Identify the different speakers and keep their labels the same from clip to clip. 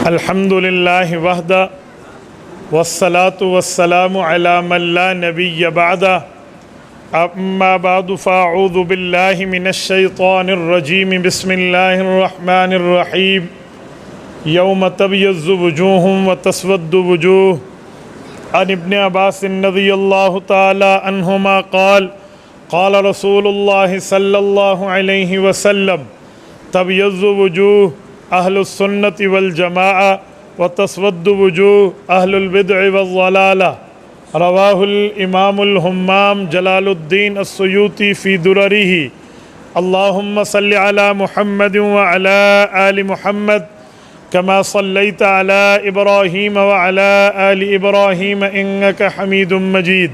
Speaker 1: الحمد للہ وحدہ والصلاة والسلام علی من لا نبی بعدہ اما بعد فاعوذ باللہ من الشیطان الرجیم بسم اللہ الرحمن الرحیم یوم تبیض وجوہ وتسود وجوہ عن ابن عباس رضی اللہ تعالی عنہما قال قال رسول اللہ صلی اللہ علیہ وسلم تبیض وجوہ اہل السنت والجماعہ وتسود وجوہ اہل البدع والضلالہ رواہ الامام الہمام جلال الدین السیوطی فی دررہ اللہم صل علی محمد وعلی آل محمد کما صلیت علی ابراہیم وعلی آل ابراہیم انک حمید مجید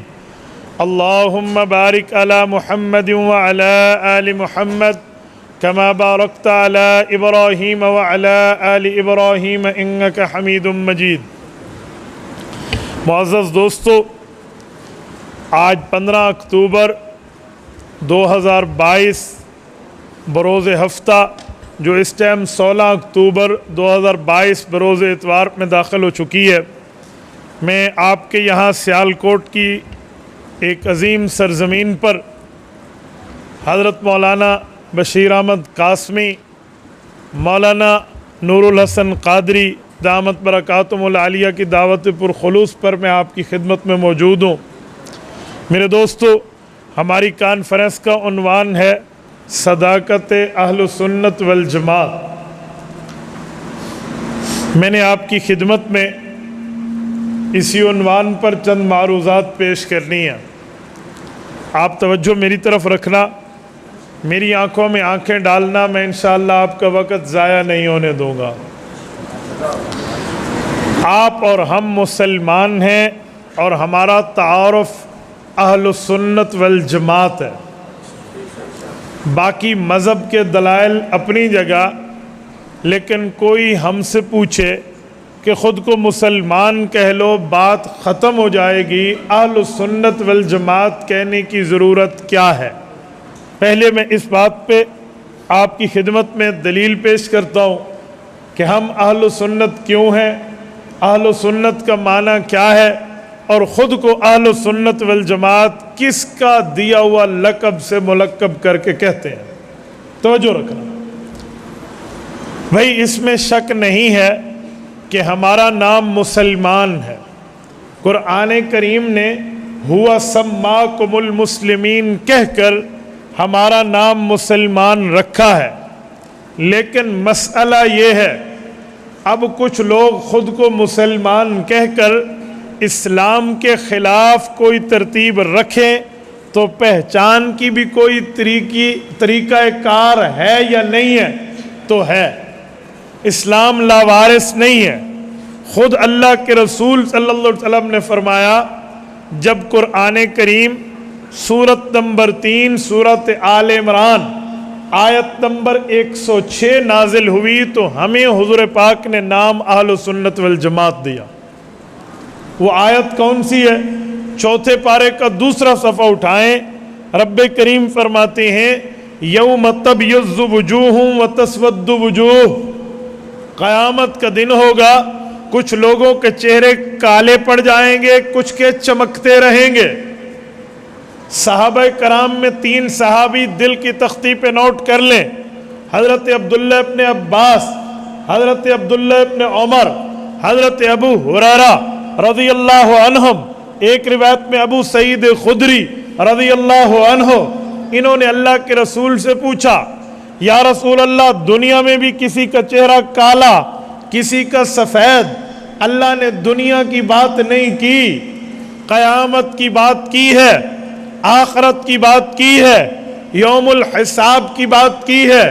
Speaker 1: اللہم بارک علی محمد وعلی آل محمد کما بارکت علی ابراہیم وعلی آل ابراہیم انک حمید مجید۔ معزز دوستو، آج 15 اکتوبر 2022 بروز ہفتہ، جو اس ٹائم 16 اکتوبر 2022 بروز اتوار میں داخل ہو چکی ہے، میں آپ کے یہاں سیالکوٹ کی ایک عظیم سرزمین پر حضرت مولانا بشیر احمد قاسمی، مولانا نور الحسن قادری دامت برکاتہم العالیہ کی دعوت پرخلوص پر میں آپ کی خدمت میں موجود ہوں۔ میرے دوستو، ہماری کانفرنس کا عنوان ہے صداقت اہل سنت والجماعت۔ میں نے آپ کی خدمت میں اسی عنوان پر چند معروضات پیش کرنی ہیں۔ آپ توجہ میری طرف رکھنا، میری آنکھوں میں آنکھیں ڈالنا، میں انشاءاللہ آپ کا وقت ضائع نہیں ہونے دوں گا۔ آپ اور ہم مسلمان ہیں اور ہمارا تعارف اہل سنت والجماعت ہے۔ باقی مذہب کے دلائل اپنی جگہ، لیکن کوئی ہم سے پوچھے کہ خود کو مسلمان کہہ لو، بات ختم ہو جائے گی۔ اہل سنت والجماعت کہنے کی ضرورت کیا ہے؟ پہلے میں اس بات پہ آپ کی خدمت میں دلیل پیش کرتا ہوں کہ ہم اہل سنت کیوں ہیں، اہل سنت کا معنی کیا ہے، اور خود کو اہل سنت والجماعت کس کا دیا ہوا لقب سے ملقب کر کے کہتے ہیں۔ توجہ رکھنا بھائی، اس میں شک نہیں ہے کہ ہمارا نام مسلمان ہے۔ قرآن کریم نے ہوا سماکم المسلمین کہہ کر ہمارا نام مسلمان رکھا ہے، لیکن مسئلہ یہ ہے، اب کچھ لوگ خود کو مسلمان کہہ کر اسلام کے خلاف کوئی ترتیب رکھیں تو پہچان کی بھی کوئی طریقہ کار ہے یا نہیں ہے؟ تو ہے۔ اسلام لاوارث نہیں ہے۔ خود اللہ کے رسول صلی اللہ علیہ وسلم نے فرمایا، جب قرآن کریم سورت نمبر 3 سورت آل عمران آیت نمبر 106 نازل ہوئی تو ہمیں حضور پاک نے نام اہل سنت والجماعت دیا۔ وہ آیت کون سی ہے؟ چوتھے پارے کا دوسرا صفحہ اٹھائیں، رب کریم فرماتے ہیں یوم تبیض وجوہ وتسود وجوہ، قیامت کا دن ہوگا، کچھ لوگوں کے چہرے کالے پڑ جائیں گے، کچھ کے چمکتے رہیں گے۔ صحابہ کرام میں 3 صحابی دل کی تختی پہ نوٹ کر لیں، حضرت عبداللہ ابن عباس، حضرت عبداللہ ابن عمر، حضرت ابو ہریرہ رضی اللہ عنہم، ایک روایت میں ابو سعید خدری رضی اللہ عنہ۔ انہوں نے اللہ کے رسول سے پوچھا، یا رسول اللہ، دنیا میں بھی کسی کا چہرہ کالا، کسی کا سفید، اللہ نے دنیا کی بات نہیں کی، قیامت کی بات کی ہے، آخرت کی بات کی ہے، یوم الحساب کی بات کی ہے۔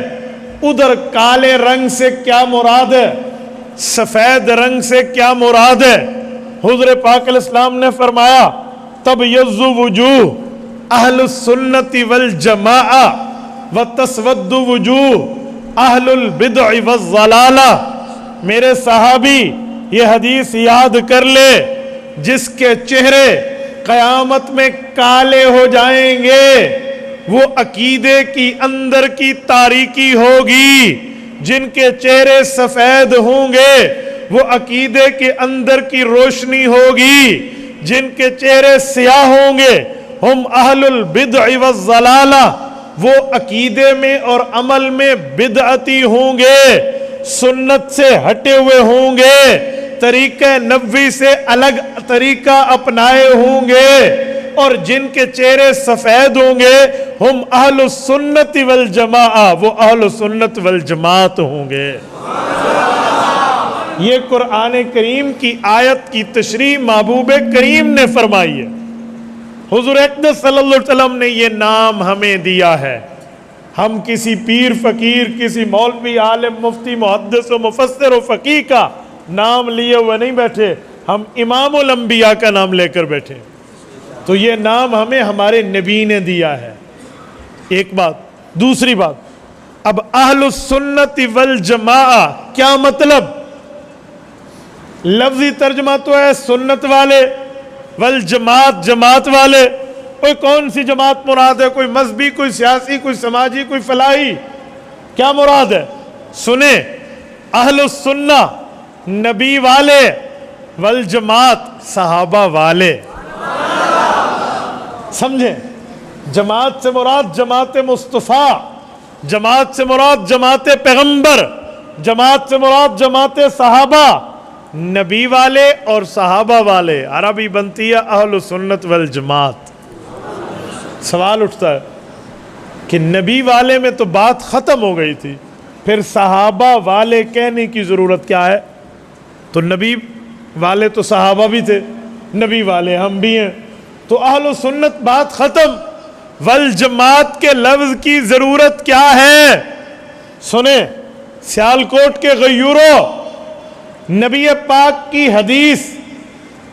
Speaker 1: ادھر کالے رنگ سے کیا مراد ہے، سفید رنگ سے کیا مراد ہے؟ حضور پاک علیہ السلام نے فرمایا تبیض وجوہ اہل السنت والجماعہ وتسود وجوہ اہل البدع والضلالہ۔ میرے صحابی یہ حدیث یاد کر لے، جس کے چہرے قیامت میں کالے ہو جائیں گے، وہ عقیدے کی اندر کی تاریکی ہوگی۔ جن کے چہرے سفید ہوں گے وہ عقیدے کے اندر کی روشنی ہوگی. جن کے چہرے سیاہ ہوں گے ہم اہل البدع والضلالہ، وہ عقیدے میں اور عمل میں بدعتی ہوں گے، سنت سے ہٹے ہوئے ہوں گے، طریقہ نبوی سے الگ طریقہ اپنائے ہوں گے. اور جن کے چہرے سفید ہوں گے ہم اہل السنت والجماعہ، وہ اہل السنت والجماعت ہوں گے. یہ قرآن کریم کی آیت کی تشریح محبوب کریم نے فرمائی ہے. حضور اقدس صلی اللہ علیہ وسلم نے یہ نام ہمیں دیا ہے. ہم کسی پیر فقیر، کسی مولوی، عالم، مفتی، محدث و مفسر و فقیہ کا نام لیے ہوئے نہیں بیٹھے، ہم امام الانبیاء کا نام لے کر بیٹھے. تو یہ نام ہمیں ہمارے نبی نے دیا ہے. ایک بات. دوسری بات، اب اہل السنت والجماعہ کیا مطلب؟ لفظی ترجمہ تو ہے سنت والے، والجماعت جماعت والے. کوئی کون سی جماعت مراد ہے؟ کوئی مذہبی، کوئی سیاسی، کوئی سماجی، کوئی فلاحی؟ کیا مراد ہے؟ سنیں، اہل السنہ نبی والے، والجماعت صحابہ والے. سمجھیں، جماعت سے مراد جماعت مصطفیٰ، جماعت سے مراد جماعت پیغمبر، جماعت سے مراد جماعت صحابہ. نبی والے اور صحابہ والے عربی بنتی ہے اہل سنت والجماعت. سوال اٹھتا ہے کہ نبی والے میں تو بات ختم ہو گئی تھی، پھر صحابہ والے کہنے کی ضرورت کیا ہے؟ تو نبی والے تو صحابہ بھی تھے، نبی والے ہم بھی ہیں، تو اہل سنت بات ختم. والجماعت کے لفظ کی ضرورت کیا ہے؟ سنیں، سیالکوٹ کے غیوروں، نبی پاک کی حدیث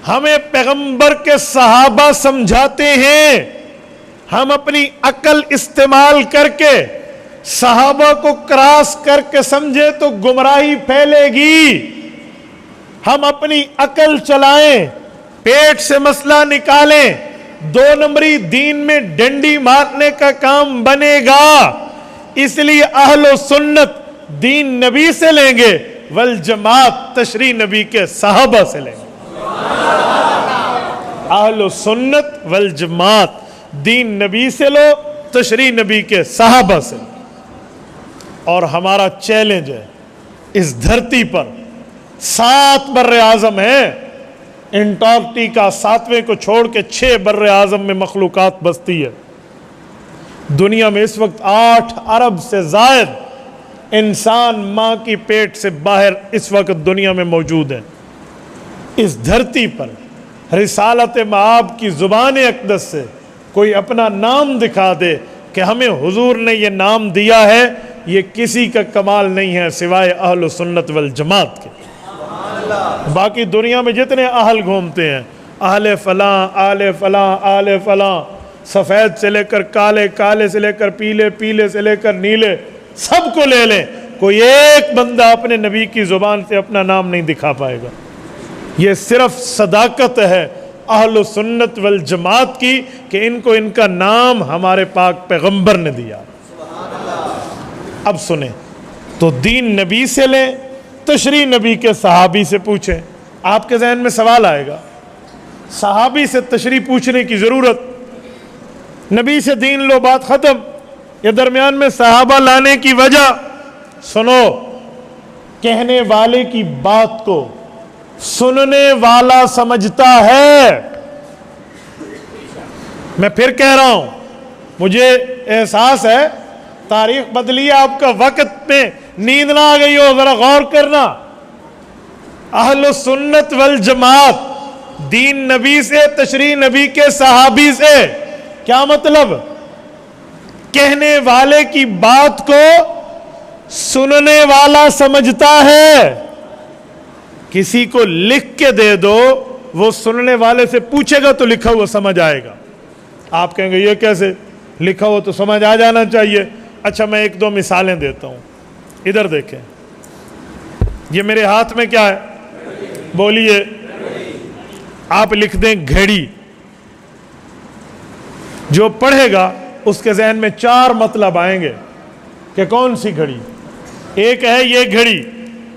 Speaker 1: ہمیں پیغمبر کے صحابہ سمجھاتے ہیں. ہم اپنی عقل استعمال کر کے صحابہ کو کراس کر کے سمجھے تو گمراہی پھیلے گی. ہم اپنی عقل چلائیں، پیٹ سے مسئلہ نکالیں، 2 نمبری دین میں ڈنڈی مارنے کا کام بنے گا. اس لیے اہل و سنت دین نبی سے لیں گے، والجماعت تشریح نبی کے صحابہ سے لیں گے. اہل و سنت والجماعت دین نبی سے لو، تشریح نبی کے صحابہ سے لو. اور ہمارا چیلنج ہے، اس دھرتی پر 7 بر اعظم ہیں، انٹارکٹیکا 7ویں کو چھوڑ کے 6 بر اعظم میں مخلوقات بستی ہے. دنیا میں اس وقت 8 ارب سے زائد انسان ماں کی پیٹ سے باہر اس وقت دنیا میں موجود ہیں. اس دھرتی پر رسالت مآب کی زبان اقدس سے کوئی اپنا نام دکھا دے کہ ہمیں حضور نے یہ نام دیا ہے، یہ کسی کا کمال نہیں ہے سوائے اہل سنت والجماعت کے. باقی دنیا میں جتنے اہل گھومتے ہیں، اہل فلاں، آل فلاں، آل فلاں، سفید سے لے کر کالے، کالے سے لے کر پیلے، پیلے سے لے کر نیلے، سب کو لے لیں، کوئی ایک بندہ اپنے نبی کی زبان سے اپنا نام نہیں دکھا پائے گا. یہ صرف صداقت ہے اہل سنت والجماعت کی کہ ان کو ان کا نام ہمارے پاک پیغمبر نے دیا. اب سنیں، تو دین نبی سے لیں، تشریح نبی کے صحابی سے پوچھیں. آپ کے ذہن میں سوال آئے گا، صحابی سے تشریح پوچھنے کی ضرورت، نبی سے دین لو، بات ختم. یہ درمیان میں صحابہ لانے کی وجہ سنو. کہنے والے کی بات کو سننے والا سمجھتا ہے. میں پھر کہہ رہا ہوں، مجھے احساس ہے تاریخ بدلی ہے، آپ کا وقت میں نیند نہ آ گئی ہو، ذرا غور کرنا. اہل سنت والجماعت دین نبی سے، تشریح نبی کے صحابی سے. کیا مطلب؟ کہنے والے کی بات کو سننے والا سمجھتا ہے. کسی کو لکھ کے دے دو، وہ سننے والے سے پوچھے گا تو لکھا ہوا سمجھ آئے گا. آپ کہیں گے یہ کیسے؟ لکھا ہوا تو سمجھ آ جانا چاہیے. اچھا، میں 1-2 مثالیں دیتا ہوں. ادھر دیکھیں، یہ میرے ہاتھ میں کیا ہے؟ بولیے. آپ لکھ دیں گھڑی. جو پڑھے گا اس کے ذہن میں 4 مطلب آئیں گے کہ کون سی گھڑی. ایک ہے یہ گھڑی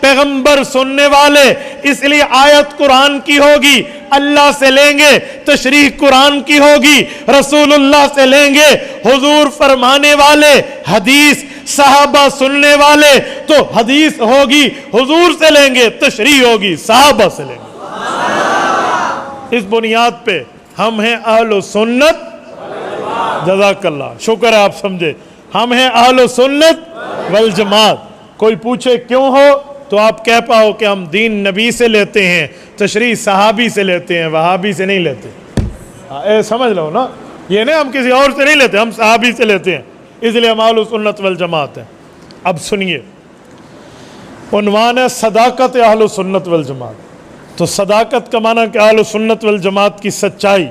Speaker 1: پیغمبر سننے والے، اس لیے آیت قرآن کی ہوگی اللہ سے لیں گے، تشریح قرآن کی ہوگی رسول اللہ سے لیں گے، حضور فرمانے والے حدیث صحابہ سننے والے تو حدیث ہوگی حضور سے لیں گے، تشریح ہوگی صحابہ سے لیں گے۔ اس بنیاد پہ ہم ہیں اہل سنت، جزاک اللہ، شکر ہے آپ سمجھے، ہم ہیں اہل سنت والجماعت۔ کوئی پوچھے کیوں ہو تو آپ کہہ پاؤ کہ ہم دین نبی سے لیتے ہیں، تشریح صحابی سے لیتے ہیں، وہابی سے نہیں لیتے۔ اے سمجھ لو نا، یہ نہیں ہم کسی اور سے نہیں لیتے، ہم صحابی سے لیتے ہیں، اس لیے ہم اہل سنت والجماعت ہیں۔ اب سنیے، عنوان ہے صداقت اہل سنت والجماعت۔ تو صداقت کا معنی کہ اہل سنت والجماعت کی سچائی،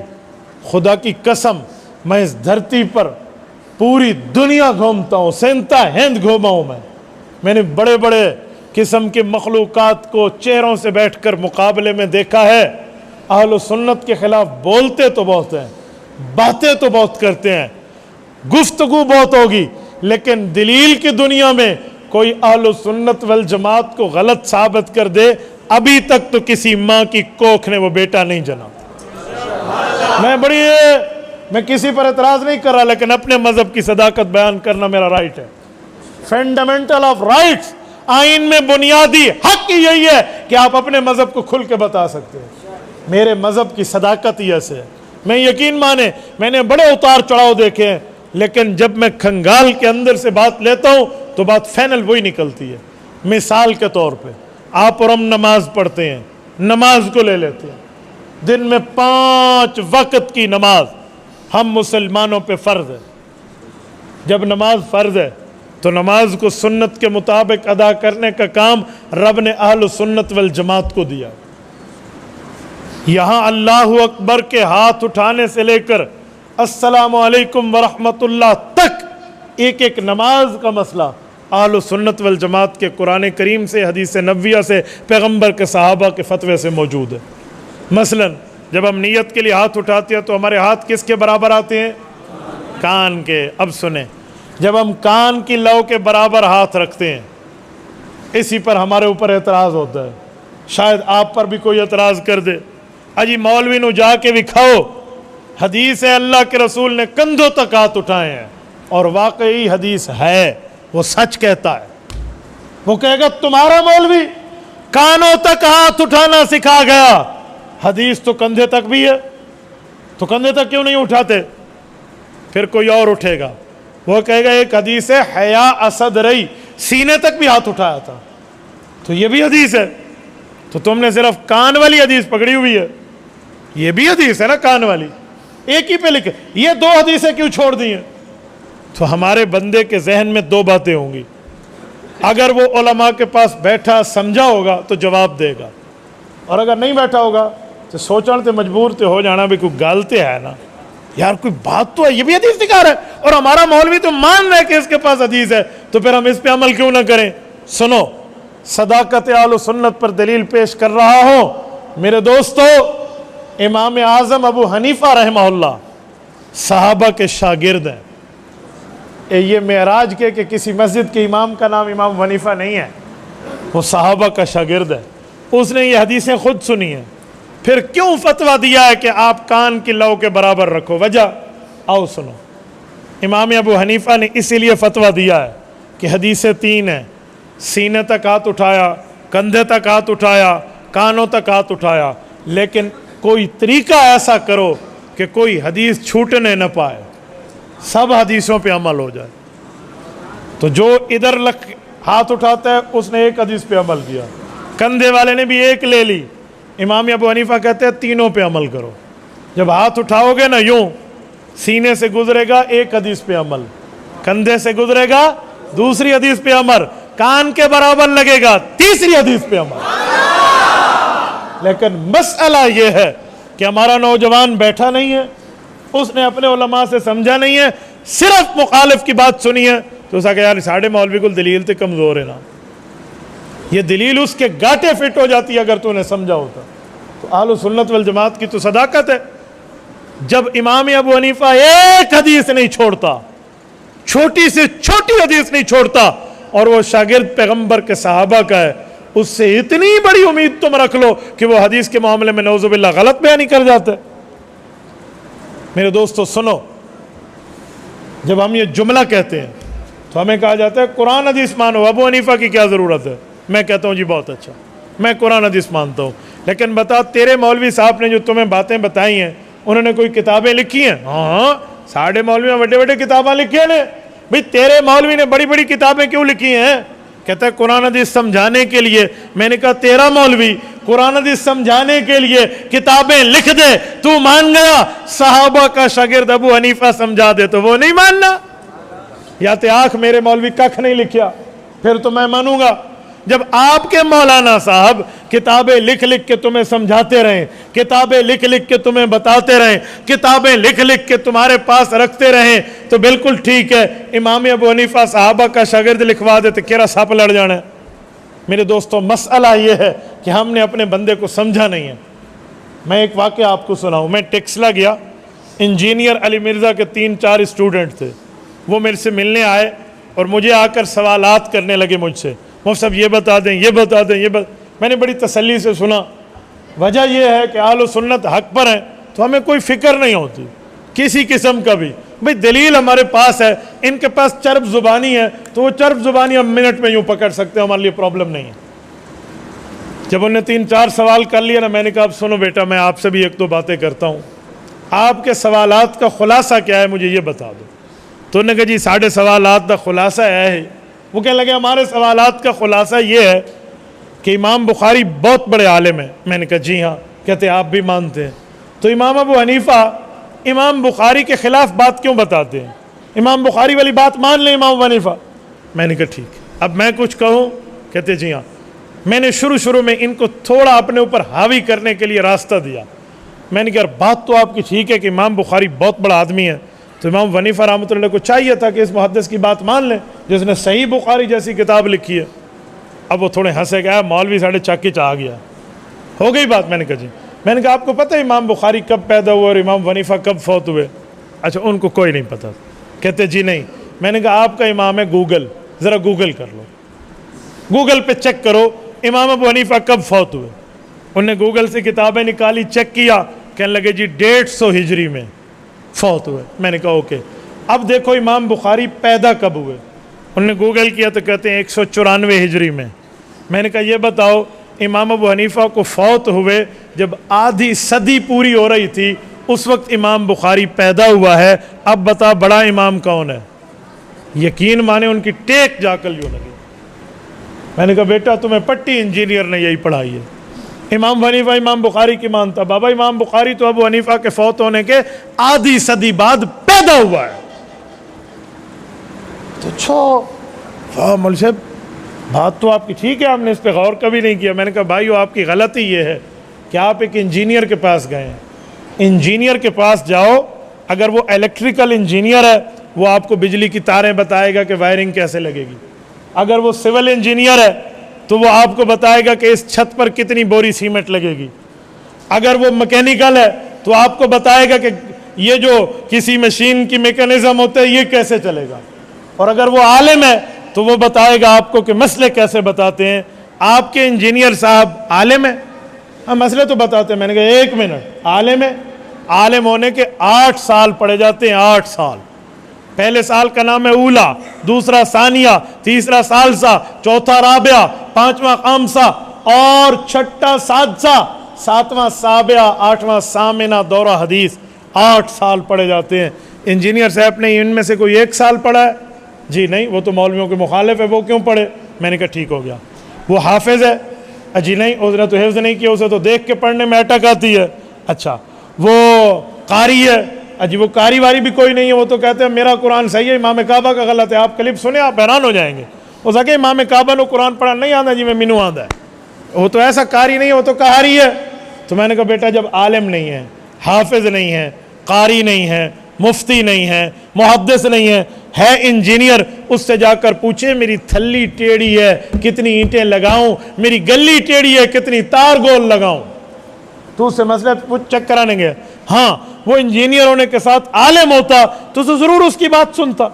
Speaker 1: خدا کی قسم میں اس دھرتی پر پوری دنیا گھومتا ہوں، سینتا ہند گھوما ہوں، میں نے بڑے بڑے قسم کے مخلوقات کو چہروں سے بیٹھ کر مقابلے میں دیکھا ہے۔ اہل سنت کے خلاف بولتے تو بہت ہیں، باتیں تو بہت کرتے ہیں، گفتگو بہت ہوگی، لیکن دلیل کی دنیا میں کوئی اہل سنت والجماعت کو غلط ثابت کر دے، ابھی تک تو کسی ماں کی کوکھ نے وہ بیٹا نہیں جنا۔ میں کسی پر اعتراض نہیں کر رہا، لیکن اپنے مذہب کی صداقت بیان کرنا میرا رائٹ ہے، فنڈامنٹل آف رائٹس، آئین میں بنیادی حق یہی ہے کہ آپ اپنے مذہب کو کھل کے بتا سکتے ہیں۔ میرے مذہب کی صداقت ہی ایسے ہے، میں یقین مانے میں نے بڑے اتار چڑھاؤ دیکھے ہیں، لیکن جب میں کھنگال کے اندر سے بات لیتا ہوں تو بات فائنل وہی نکلتی ہے۔ مثال کے طور پہ آپ اور ہم نماز پڑھتے ہیں، نماز کو لے لیتے ہیں، دن میں 5 وقت کی نماز ہم مسلمانوں پہ فرض ہے۔ جب نماز فرض ہے تو نماز کو سنت کے مطابق ادا کرنے کا کام رب نے اہل سنت والجماعت کو دیا۔ یہاں اللہ اکبر کے ہاتھ اٹھانے سے لے کر السلام علیکم ورحمت اللہ تک ایک ایک نماز کا مسئلہ اہل سنت والجماعت کے قرآن کریم سے، حدیث نبویہ سے، پیغمبر کے صحابہ کے فتوے سے موجود ہے۔ مثلا جب ہم نیت کے لیے ہاتھ اٹھاتے ہیں تو ہمارے ہاتھ کس کے برابر آتے ہیں؟ کان کے۔ اب سنیں، جب ہم کان کی لو کے برابر ہاتھ رکھتے ہیں، اسی پر ہمارے اوپر اعتراض ہوتا ہے، شاید آپ پر بھی کوئی اعتراض کر دے، اجی مولوی نو جا کے دکھاؤ، حدیث ہے اللہ کے رسول نے کندھوں تک ہاتھ اٹھائے ہیں، اور واقعی حدیث ہے، وہ سچ کہتا ہے۔ وہ کہے گا تمہارا مولوی کانوں تک ہاتھ اٹھانا سکھا گیا، حدیث تو کندھے تک بھی ہے، تو کندھے تک کیوں نہیں اٹھاتے؟ پھر کوئی اور اٹھے گا، وہ کہے گا ایک حدیث ہے حیا اسد رہی، سینے تک بھی ہاتھ اٹھایا تھا، تو یہ بھی حدیث ہے، تو تم نے صرف کان والی حدیث پکڑی ہوئی ہے، یہ بھی حدیث ہے نا کان والی، ایک ہی پہ لکھے، یہ 2 حدیثیں کیوں چھوڑ دی ہیں؟ تو ہمارے بندے کے ذہن میں 2 باتیں ہوں گی، اگر وہ علماء کے پاس بیٹھا سمجھا ہوگا تو جواب دے گا، اور اگر نہیں بیٹھا ہوگا تو سوچنے تے مجبور تے ہو جانا بھی کوئی گالتے ہے نا، یار کوئی بات تو ہے، یہ بھی حدیث دکھا رہا ہے اور ہمارا مولوی تو مان رہا ہے کہ اس کے پاس حدیث ہے، تو پھر ہم اس پہ عمل کیوں نہ کریں؟ سنو، صداقت اہل سنت پر دلیل پیش کر رہا ہوں میرے دوستو۔ امام اعظم ابو حنیفہ رحمہ اللہ صحابہ کے شاگرد ہیں۔ یہ معراج کے کہ کسی مسجد کے امام کا نام امام حنیفہ نہیں ہے، وہ صحابہ کا شاگرد ہے، اس نے یہ حدیثیں خود سنی ہیں۔ پھر کیوں فتویٰ دیا ہے کہ آپ کان کی لو کے برابر رکھو؟ وجہ آؤ سنو۔ امام ابو حنیفہ نے اسی لیے فتویٰ دیا ہے کہ حدیثیں 3 ہیں، سینے تک ہاتھ اٹھایا، کندھے تک ہاتھ اٹھایا، کانوں تک ہاتھ اٹھایا، لیکن کوئی طریقہ ایسا کرو کہ کوئی حدیث چھوٹنے نہ پائے، سب حدیثوں پہ عمل ہو جائے۔ تو جو ادھر ہاتھ اٹھاتا ہے اس نے ایک حدیث پہ عمل کیا، کندھے والے نے بھی ایک لے لی۔ امام ابو حنیفہ کہتے ہیں تینوں پہ عمل کرو، جب ہاتھ اٹھاؤ گے نا یوں، سینے سے گزرے گا ایک حدیث پہ عمل، کندھے سے گزرے گا دوسری حدیث پہ عمل، کان کے برابر لگے گا تیسری حدیث پہ عمل۔ لیکن مسئلہ یہ ہے کہ ہمارا نوجوان بیٹھا نہیں ہے، اس نے اپنے علماء سے سمجھا نہیں ہے، صرف مخالف کی بات سنی ہے، تو اس کہ یار ساڑھے مولوی کو دلیل تے کمزور ہے نا، یہ دلیل اس کے گاٹے فٹ ہو جاتی ہے اگر تو نے سمجھا ہوتا۔ تو اہل سنت والجماعت کی تو صداقت ہے، جب امام ابو حنیفہ ایک حدیث نہیں چھوڑتا، چھوٹی سے چھوٹی حدیث نہیں چھوڑتا، اور وہ شاگرد پیغمبر کے صحابہ کا ہے، اس سے اتنی بڑی امید تم رکھ لو کہ وہ حدیث کے معاملے میں نعوذ باللہ غلط بیانی کر جاتا ہے۔ میرے دوستو سنو، جب ہم یہ جملہ کہتے ہیں تو ہمیں کہا جاتا ہے قرآن حدیث مانو، ابو حنیفہ کی کیا ضرورت ہے؟ میں کہتا ہوں جی بہت اچھا، میں قرآن حدیث مانتا ہوں، لیکن بتا تیرے مولوی صاحب نے جو تمہیں باتیں بتائی ہیں انہوں نے کوئی کتابیں لکھی ہیں؟ ہاں ساڑھے مولوی میں بڑے بڑے کتابیں لکھی ہیں بھئی تیرے مولوی نے بڑی بڑی کتابیں کیوں لکھی ہیں؟ کہتا ہے قرآن حدیث سمجھانے کے لیے۔ میں نے کہا تیرا مولوی قرآن حدیث سمجھانے کے لیے کتابیں لکھ دے تو مان گیا، صحابہ کا شاگرد ابو حنیفہ سمجھا دے تو وہ نہیں ماننا؟ یا تے آنکھ میرے مولوی ککھ نہیں لکھیا پھر تو میں مانوں گا۔ جب آپ کے مولانا صاحب کتابیں لکھ لکھ کے تمہیں سمجھاتے رہیں، کتابیں لکھ لکھ کے تمہیں بتاتے رہیں، کتابیں لکھ لکھ کے تمہارے پاس رکھتے رہیں تو بالکل ٹھیک ہے، امام ابو حنیفہ صحابہ کا شاگرد لکھوا دیتے کیرا سپ لڑ جانا ہے۔ میرے دوستو مسئلہ یہ ہے کہ ہم نے اپنے بندے کو سمجھا نہیں ہے۔ میں ایک واقعہ آپ کو سناؤں، میں ٹیکسلا گیا، انجینئر علی مرزا کے 3-4 اسٹوڈنٹ تھے، وہ میرے سے ملنے آئے اور مجھے آ کر سوالات کرنے لگے مجھ سے، مفتی صاحب یہ بتا دیں یہ بتا دیں یہ میں نے بڑی تسلی سے سنا۔ وجہ یہ ہے کہ اہل سنت حق پر ہیں تو ہمیں کوئی فکر نہیں ہوتی کسی قسم کا بھی، بھئی دلیل ہمارے پاس ہے، ان کے پاس چرب زبانی ہے تو وہ چرب زبانی ہم منٹ میں یوں پکڑ سکتے ہیں، ہمارے لیے پرابلم نہیں ہے۔ جب انہوں نے 3-4 سوال کر لیا نا، میں نے کہا اب سنو بیٹا میں آپ سے بھی 1-2 باتیں کرتا ہوں، آپ کے سوالات کا خلاصہ کیا ہے مجھے یہ بتا دو۔ تو انہوں نے کہا جی ساڑھے سوالات کا خلاصہ ہے، وہ کہنے لگے ہمارے سوالات کا خلاصہ یہ ہے کہ امام بخاری بہت بڑے عالم ہیں۔ میں نے کہا جی ہاں، کہتے آپ بھی مانتے ہیں، تو امام ابو حنیفہ امام بخاری کے خلاف بات کیوں بتاتے ہیں؟ امام بخاری والی بات مان لیں امام ابو حنیفہ۔ میں نے کہا ٹھیک، اب میں کچھ کہوں؟ کہتے جی ہاں۔ میں نے شروع میں ان کو تھوڑا اپنے اوپر حاوی کرنے کے لیے راستہ دیا۔ میں نے کہا بات تو آپ کی ٹھیک ہے کہ امام بخاری بہت بڑا آدمی ہے، تو امام ابو حنیفہ رحمۃ اللہ کو چاہیے تھا کہ اس محدث کی بات مان لیں جس نے صحیح بخاری جیسی کتاب لکھی ہے۔ اب وہ تھوڑے ہنسے گئے، مولوی ساڑھے چاکی چاہ گیا، ہو گئی بات۔ میں نے کہا جی، میں نے کہا آپ کو پتہ ہے امام بخاری کب پیدا ہوئے اور امام ابو حنیفہ کب فوت ہوئے؟ اچھا ان کو کوئی نہیں پتہ۔ کہتے جی نہیں۔ میں نے کہا آپ کا امام ہے گوگل، ذرا گوگل کر لو، گوگل پہ چیک کرو امام ابو حنیفہ کب فوت ہوئے۔ انہوں نے گوگل سے کتابیں نکالی، چیک کیا، کہنے لگے جی 150 ہجری میں فوت ہوئے۔ میں نے کہا اوکے، اب دیکھو امام بخاری پیدا کب ہوئے؟ انہوں نے گوگل کیا تو کہتے ہیں 194 ہجری میں۔ میں نے کہا یہ بتاؤ امام ابو حنیفہ کو فوت ہوئے جب آدھی صدی پوری ہو رہی تھی، اس وقت امام بخاری پیدا ہوا ہے، اب بتا بڑا امام کون ہے؟ یقین مانے ان کی ٹیک جا کر یوں لگی۔ میں نے کہا بیٹا تمہیں پٹی انجینئر نے یہی پڑھائی ہے، امام ابو حنیفہ امام بخاری کی مانتا؟ بابا امام بخاری تو ابو حنیفہ کے فوت ہونے کے آدھی صدی بعد پیدا ہوا ہے۔ تو اچھا مول صاحب بات تو آپ کی ٹھیک ہے، ہم نے اس پہ غور کبھی نہیں کیا۔ میں نے کہا بھائیو آپ کی غلطی یہ ہے کہ آپ ایک انجینئر کے پاس گئے ہیں۔ انجینئر کے پاس جاؤ، اگر وہ الیکٹریکل انجینئر ہے وہ آپ کو بجلی کی تاریں بتائے گا کہ وائرنگ کیسے لگے گی۔ اگر وہ سول انجینئر ہے تو وہ آپ کو بتائے گا کہ اس چھت پر کتنی بوری سیمنٹ لگے گی۔ اگر وہ میکینیکل ہے تو آپ کو بتائے گا کہ یہ جو کسی مشین کی میکینزم ہوتا ہے یہ کیسے چلے گا۔ اور اگر وہ عالم ہے تو وہ بتائے گا آپ کو کہ مسئلے کیسے بتاتے ہیں۔ آپ کے انجینئر صاحب عالم ہے؟ ہاں مسئلے تو بتاتے ہیں۔ میں نے کہا 1 منٹ، عالم ہے؟ عالم ہونے کے 8 سال پڑے جاتے ہیں، 8 سال۔ پہلے سال کا نام ہے اولا، دوسرا ثانیہ، تیسرا ثالثہ، چوتھا رابعہ، پانچواں خامسہ اور چھٹا سادسہ، ساتواں سابعہ، آٹھواں ثامنہ دورہ حدیث۔ 8 سال پڑے جاتے ہیں۔ انجینئر صاحب نے ان میں سے کوئی 1 سال پڑھا ہے؟ جی نہیں، وہ تو مولویوں کے مخالف ہے، وہ کیوں پڑھے؟ میں نے کہا ٹھیک ہو گیا۔ وہ حافظ ہے؟ جی نہیں، اس نے تو حفظ نہیں کیا، اسے تو دیکھ کے پڑھنے میں اٹک آتی ہے۔ اچھا وہ قاری ہے؟ جی وہ قاری واری بھی کوئی نہیں ہے، وہ تو کہتے ہیں میرا قرآن صحیح ہے، امام کعبہ کا غلط ہے۔ آپ کلپ سنیں آپ حیران ہو جائیں گے، وہ سکے امام کعبہ نے قرآن پڑھا نہیں آتا جی میں مینو آتا ہے، وہ تو ایسا قاری نہیں ہے، وہ تو قہاری ہے۔ تو میں نے کہا بیٹا جب عالم نہیں ہے، حافظ نہیں ہے، قاری نہیں ہے، مفتی نہیں ہے، محدث نہیں ہے انجینئر، اس سے جا کر پوچھے میری تھلی ٹیڑھی ہے کتنی اینٹیں لگاؤں، میری گلی ٹیڑھی ہے کتنی تار گول لگاؤں، تو اس سے مسئلہ چیک کرانے گیا۔ ہاں وہ انجینئر ہونے کے ساتھ عالم ہوتا تو ضرور اس کی بات سنتا۔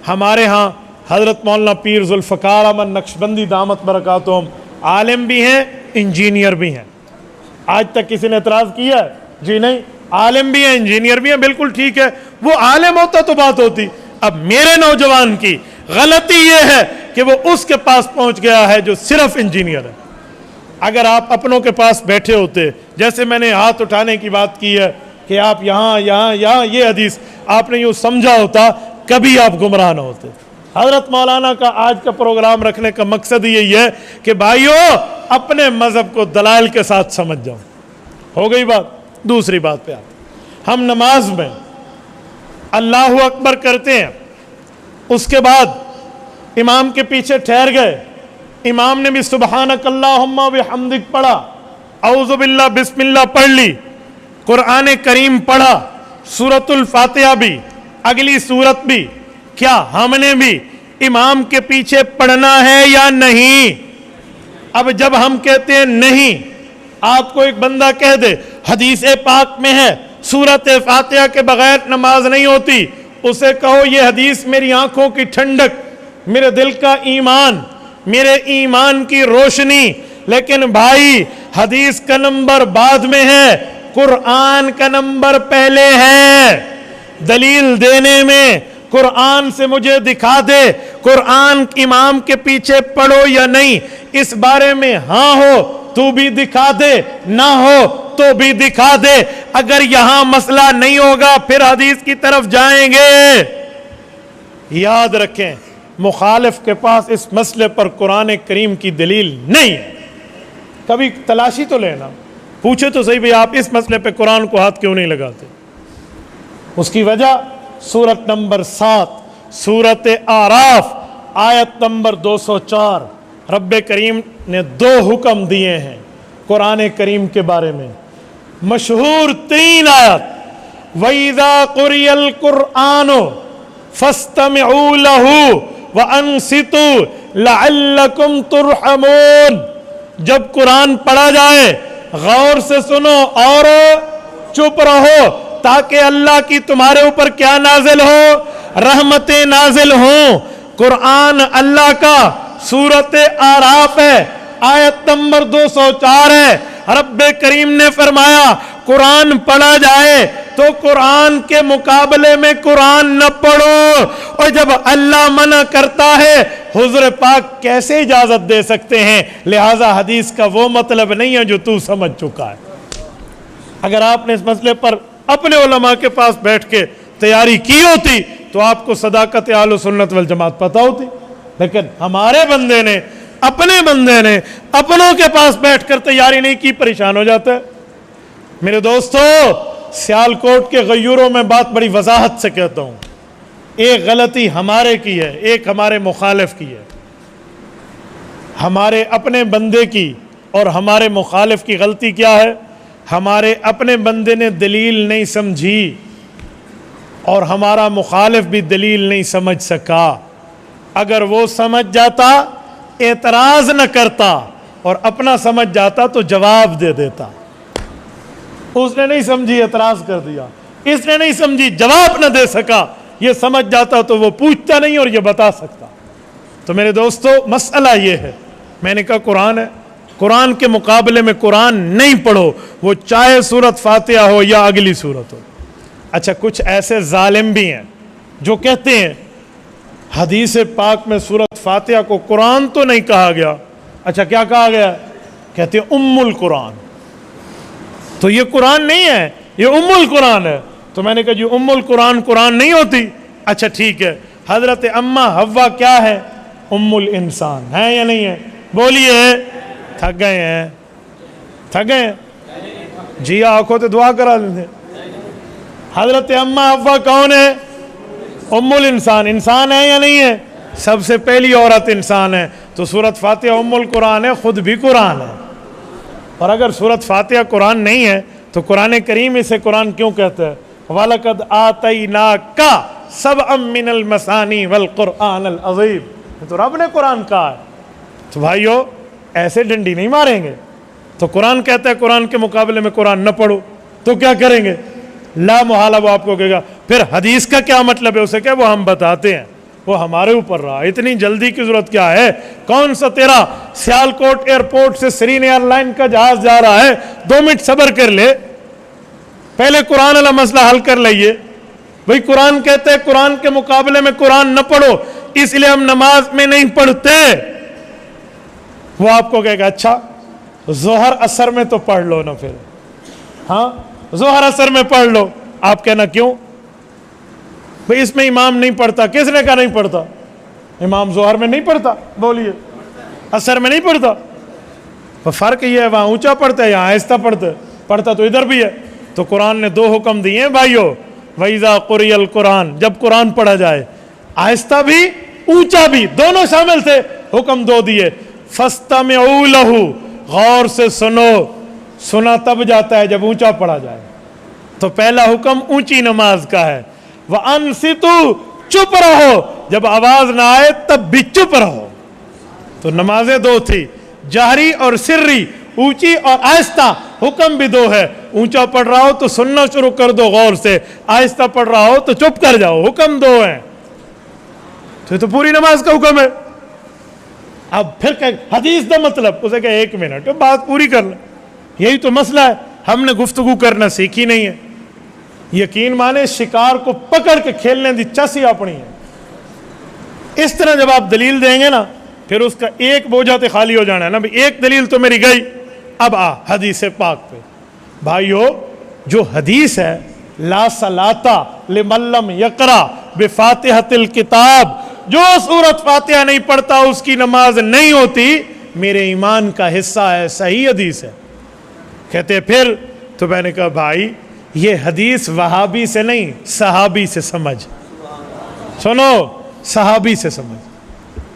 Speaker 1: ہمارے ہاں حضرت مولانا پیر ذوالفقار احمد نقشبندی دامت برکاتہم عالم بھی ہیں انجینئر بھی ہیں. آج تک کسی نے اعتراض کیا ہے؟ جی نہیں. عالم بھی ہیں انجینئر بھی ہیں، بالکل ٹھیک ہے. وہ عالم ہوتا تو بات ہوتی. اب میرے نوجوان کی غلطی یہ ہے کہ وہ اس کے پاس پہنچ گیا ہے جو صرف انجینئر ہے. اگر آپ اپنوں کے پاس بیٹھے ہوتے، جیسے میں نے ہاتھ اٹھانے کی بات کی ہے کہ آپ یہاں یہ حدیث آپ نے یوں سمجھا ہوتا، کبھی آپ گمراہ نہ ہوتے. حضرت مولانا کا آج کا پروگرام رکھنے کا مقصد یہی ہے کہ بھائیو اپنے مذہب کو دلائل کے ساتھ سمجھ جاؤ. ہو گئی بات. دوسری بات پہ ہم نماز میں اللہ اکبر کرتے ہیں، اس کے بعد امام کے پیچھے ٹھہر گئے، امام نے بھی سبحانک اللہم و بحمدک پڑھا، اعوذ باللہ بسم اللہ پڑھ لی، قرآن کریم پڑھا، سورۃ الفاتحہ بھی، اگلی سورت بھی. کیا ہم نے بھی امام کے پیچھے پڑھنا ہے یا نہیں؟ اب جب ہم کہتے ہیں نہیں، آپ کو ایک بندہ کہہ دے حدیث پاک میں ہے سورۃ فاتحہ کے بغیر نماز نہیں ہوتی، اسے کہو یہ حدیث میری آنکھوں کی ٹھنڈک، میرے دل کا ایمان، میرے ایمان کی روشنی. لیکن بھائی حدیث کا نمبر بعد میں ہے، قرآن کا نمبر پہلے ہے. دلیل دینے میں قرآن سے مجھے دکھا دے قرآن امام کے پیچھے پڑھو یا نہیں، اس بارے میں ہاں ہو تو بھی دکھا دے، نہ ہو تو بھی دکھا دے. اگر یہاں مسئلہ نہیں ہوگا پھر حدیث کی طرف جائیں گے. یاد رکھیں مخالف کے پاس اس مسئلے پر قرآن کریم کی دلیل نہیں ہے. کبھی تلاشی تو لینا، پوچھے تو صحیح بھی آپ اس مسئلے پہ قرآن کو ہاتھ کیوں نہیں لگاتے. اس کی وجہ سورت نمبر 7 سورت اعراف آیت نمبر 204. رب کریم نے 2 حکم دیے ہیں قرآن کریم کے بارے میں، مشہور 3 آیت. وَإِذَا قُرِئَ الْقُرْآنُ فَاسْتَمِعُوا لَهُ وَأَنصِتُوا لَعَلَّكُمْ تُرْحَمُونَ. جب قرآن پڑھا جائے غور سے سنو اور چپ رہو تاکہ اللہ کی تمہارے اوپر کیا نازل ہو؟ رحمتیں نازل ہوں. قرآن اللہ کا سورت اعراف ہے، آیت نمبر 204 ہے. رب کریم نے فرمایا قرآن پڑھا جائے تو قرآن کے مقابلے میں قرآن نہ پڑھو. اور جب اللہ منع کرتا ہے حضور پاک کیسے اجازت دے سکتے ہیں؟ لہٰذا حدیث کا وہ مطلب نہیں ہے جو تو سمجھ چکا ہے. اگر آپ نے اس مسئلے پر اپنے علماء کے پاس بیٹھ کے تیاری کی ہوتی تو آپ کو صداقت اہل سنت والجماعت پتہ ہوتی. لیکن ہمارے بندے نے اپنوں کے پاس بیٹھ کر تیاری نہیں کی، پریشان ہو جاتا ہے. میرے دوستو سیالکوٹ کے غیوروں میں بات بڑی وضاحت سے کہتا ہوں، ایک غلطی ہمارے کی ہے، ایک ہمارے مخالف کی ہے. ہمارے اپنے بندے کی اور ہمارے مخالف کی غلطی کیا ہے؟ ہمارے اپنے بندے نے دلیل نہیں سمجھی اور ہمارا مخالف بھی دلیل نہیں سمجھ سکا. اگر وہ سمجھ جاتا اعتراض نہ کرتا اور اپنا سمجھ جاتا تو جواب دے دیتا. اس نے نہیں سمجھی اعتراض کر دیا، اس نے نہیں سمجھی جواب نہ دے سکا. یہ سمجھ جاتا تو وہ پوچھتا نہیں اور یہ بتا سکتا. تو میرے دوستو مسئلہ یہ ہے، میں نے کہا قرآن ہے، قرآن کے مقابلے میں قرآن نہیں پڑھو، وہ چاہے سورت فاتحہ ہو یا اگلی سورت ہو. اچھا کچھ ایسے ظالم بھی ہیں جو کہتے ہیں حدیث پاک میں سورت فاتحہ کو قرآن تو نہیں کہا گیا. اچھا کیا کہا گیا؟ کہتے ہیں ام القرآن. تو یہ قرآن نہیں ہے، یہ ام القرآن ہے. تو میں نے کہا جی ام القرآن قرآن نہیں ہوتی. اچھا ٹھیک ہے، حضرت اماں حوا کیا ہے؟ ام الانسان ہے یا نہیں ہے؟ بولیے. تھک گئے ہیں جی آنکھوں تو دعا کرا دیتے. حضرت اماں حوا کون ہے؟ ام الانسان. انسان ہے یا نہیں ہے؟ سب سے پہلی عورت انسان ہے. تو سورت فاتحہ ام القرآن ہے، خود بھی قرآن ہے. اور اگر سورت فاتحہ قرآن نہیں ہے تو قرآن کریم اسے قرآن کیوں کہتا ہے؟ وَلَقَدْ آتَيْنَاكَ سَبْعًا مِّنَ الْمَثَانِي وَالْقُرْآنَ الْعَظِيمِ. تو رب نے قرآن کہا ہے. تو بھائیو ایسے ڈنڈی نہیں ماریں گے. تو قرآن کہتا ہے قرآن کے مقابلے میں قرآن نہ پڑھو تو کیا کریں گے؟ لا محالہ وہ آپ کو کہے گا. پھر حدیث کا کیا مطلب ہے؟ اسے کہ وہ ہم بتاتے ہیں. وہ ہمارے اوپر رہا. اتنی جلدی کی ضرورت کیا ہے؟ کون سا تیرا سیالکوٹ ایئرپورٹ سے سرین ایئر لائن کا جہاز جا رہا ہے؟ 2 منٹ صبر کر لے, پہلے قرآن والا مسئلہ حل کر لئیے. بھئی قرآن کہتے ہیں قرآن کے مقابلے میں قرآن نہ پڑھو, اس لیے ہم نماز میں نہیں پڑھتے. وہ آپ کو کہے گا اچھا ظہر اثر میں تو پڑھ لو نا, پھر ہاں ظہر اثر میں پڑھ لو. آپ کہنا کیوں بھئی اس میں امام نہیں پڑھتا؟ کس نے کہا نہیں پڑھتا؟ امام ظہر میں نہیں پڑھتا, بولیے اثر میں نہیں پڑھتا. فرق یہ ہے وہاں اونچا پڑھتا ہے, یہاں آہستہ پڑھتا ہے. پڑھتا تو ادھر بھی ہے. تو قرآن نے 2 حکم دیے ہیں بھائیو, وَإِذَا قُرِئَ الْقُرْآنُ, جب قرآن پڑھا جائے آہستہ بھی اونچا بھی دونوں شامل تھے, حکم 2 دیے. فَاسْتَمِعُوا لَهُ, غور سے سنو. سنا تب جاتا ہے جب اونچا پڑھا جائے. تو پہلا حکم اونچی نماز کا ہے. وَأَنصِتُوا, چپ رہو, جب آواز نہ آئے تب بھی چپ رہو. تو نمازیں 2 تھی, جہری اور سری, اونچی اور آہستہ. حکم بھی 2 ہے, اونچا پڑھ رہا ہو تو سننا شروع کر دو غور سے, آہستہ پڑھ رہا ہو تو چپ کر جاؤ. حکم 2 ہیں. تو پوری نماز کا حکم ہے. اب پھر کہ حدیث دا مطلب, اسے کہ 1 منٹ بات پوری کر لیں. یہی تو مسئلہ ہے, ہم نے گفتگو کرنا سیکھی نہیں ہے. یقین مانے شکار کو پکڑ کے کھیلنے دی چسی اپنی ہے. اس طرح جب آپ دلیل دیں گے نا, پھر اس کا ایک بوجھا تے خالی ہو جانا ہے نا. ایک دلیل تو میری گئی, اب حدیث پاک پہ. بھائیو جو حدیث ہے لا صلاۃ لمن لم یقرأ بفاتحۃ الکتاب, جو سورۃ فاتحہ نہیں پڑھتا اس کی نماز نہیں ہوتی, میرے ایمان کا حصہ ہے. صحیح حدیث ہے. کہتے پھر, تو میں نے کہا بھائی یہ حدیث وہابی سے نہیں صحابی سے سمجھ. سنو, صحابی سے سمجھ.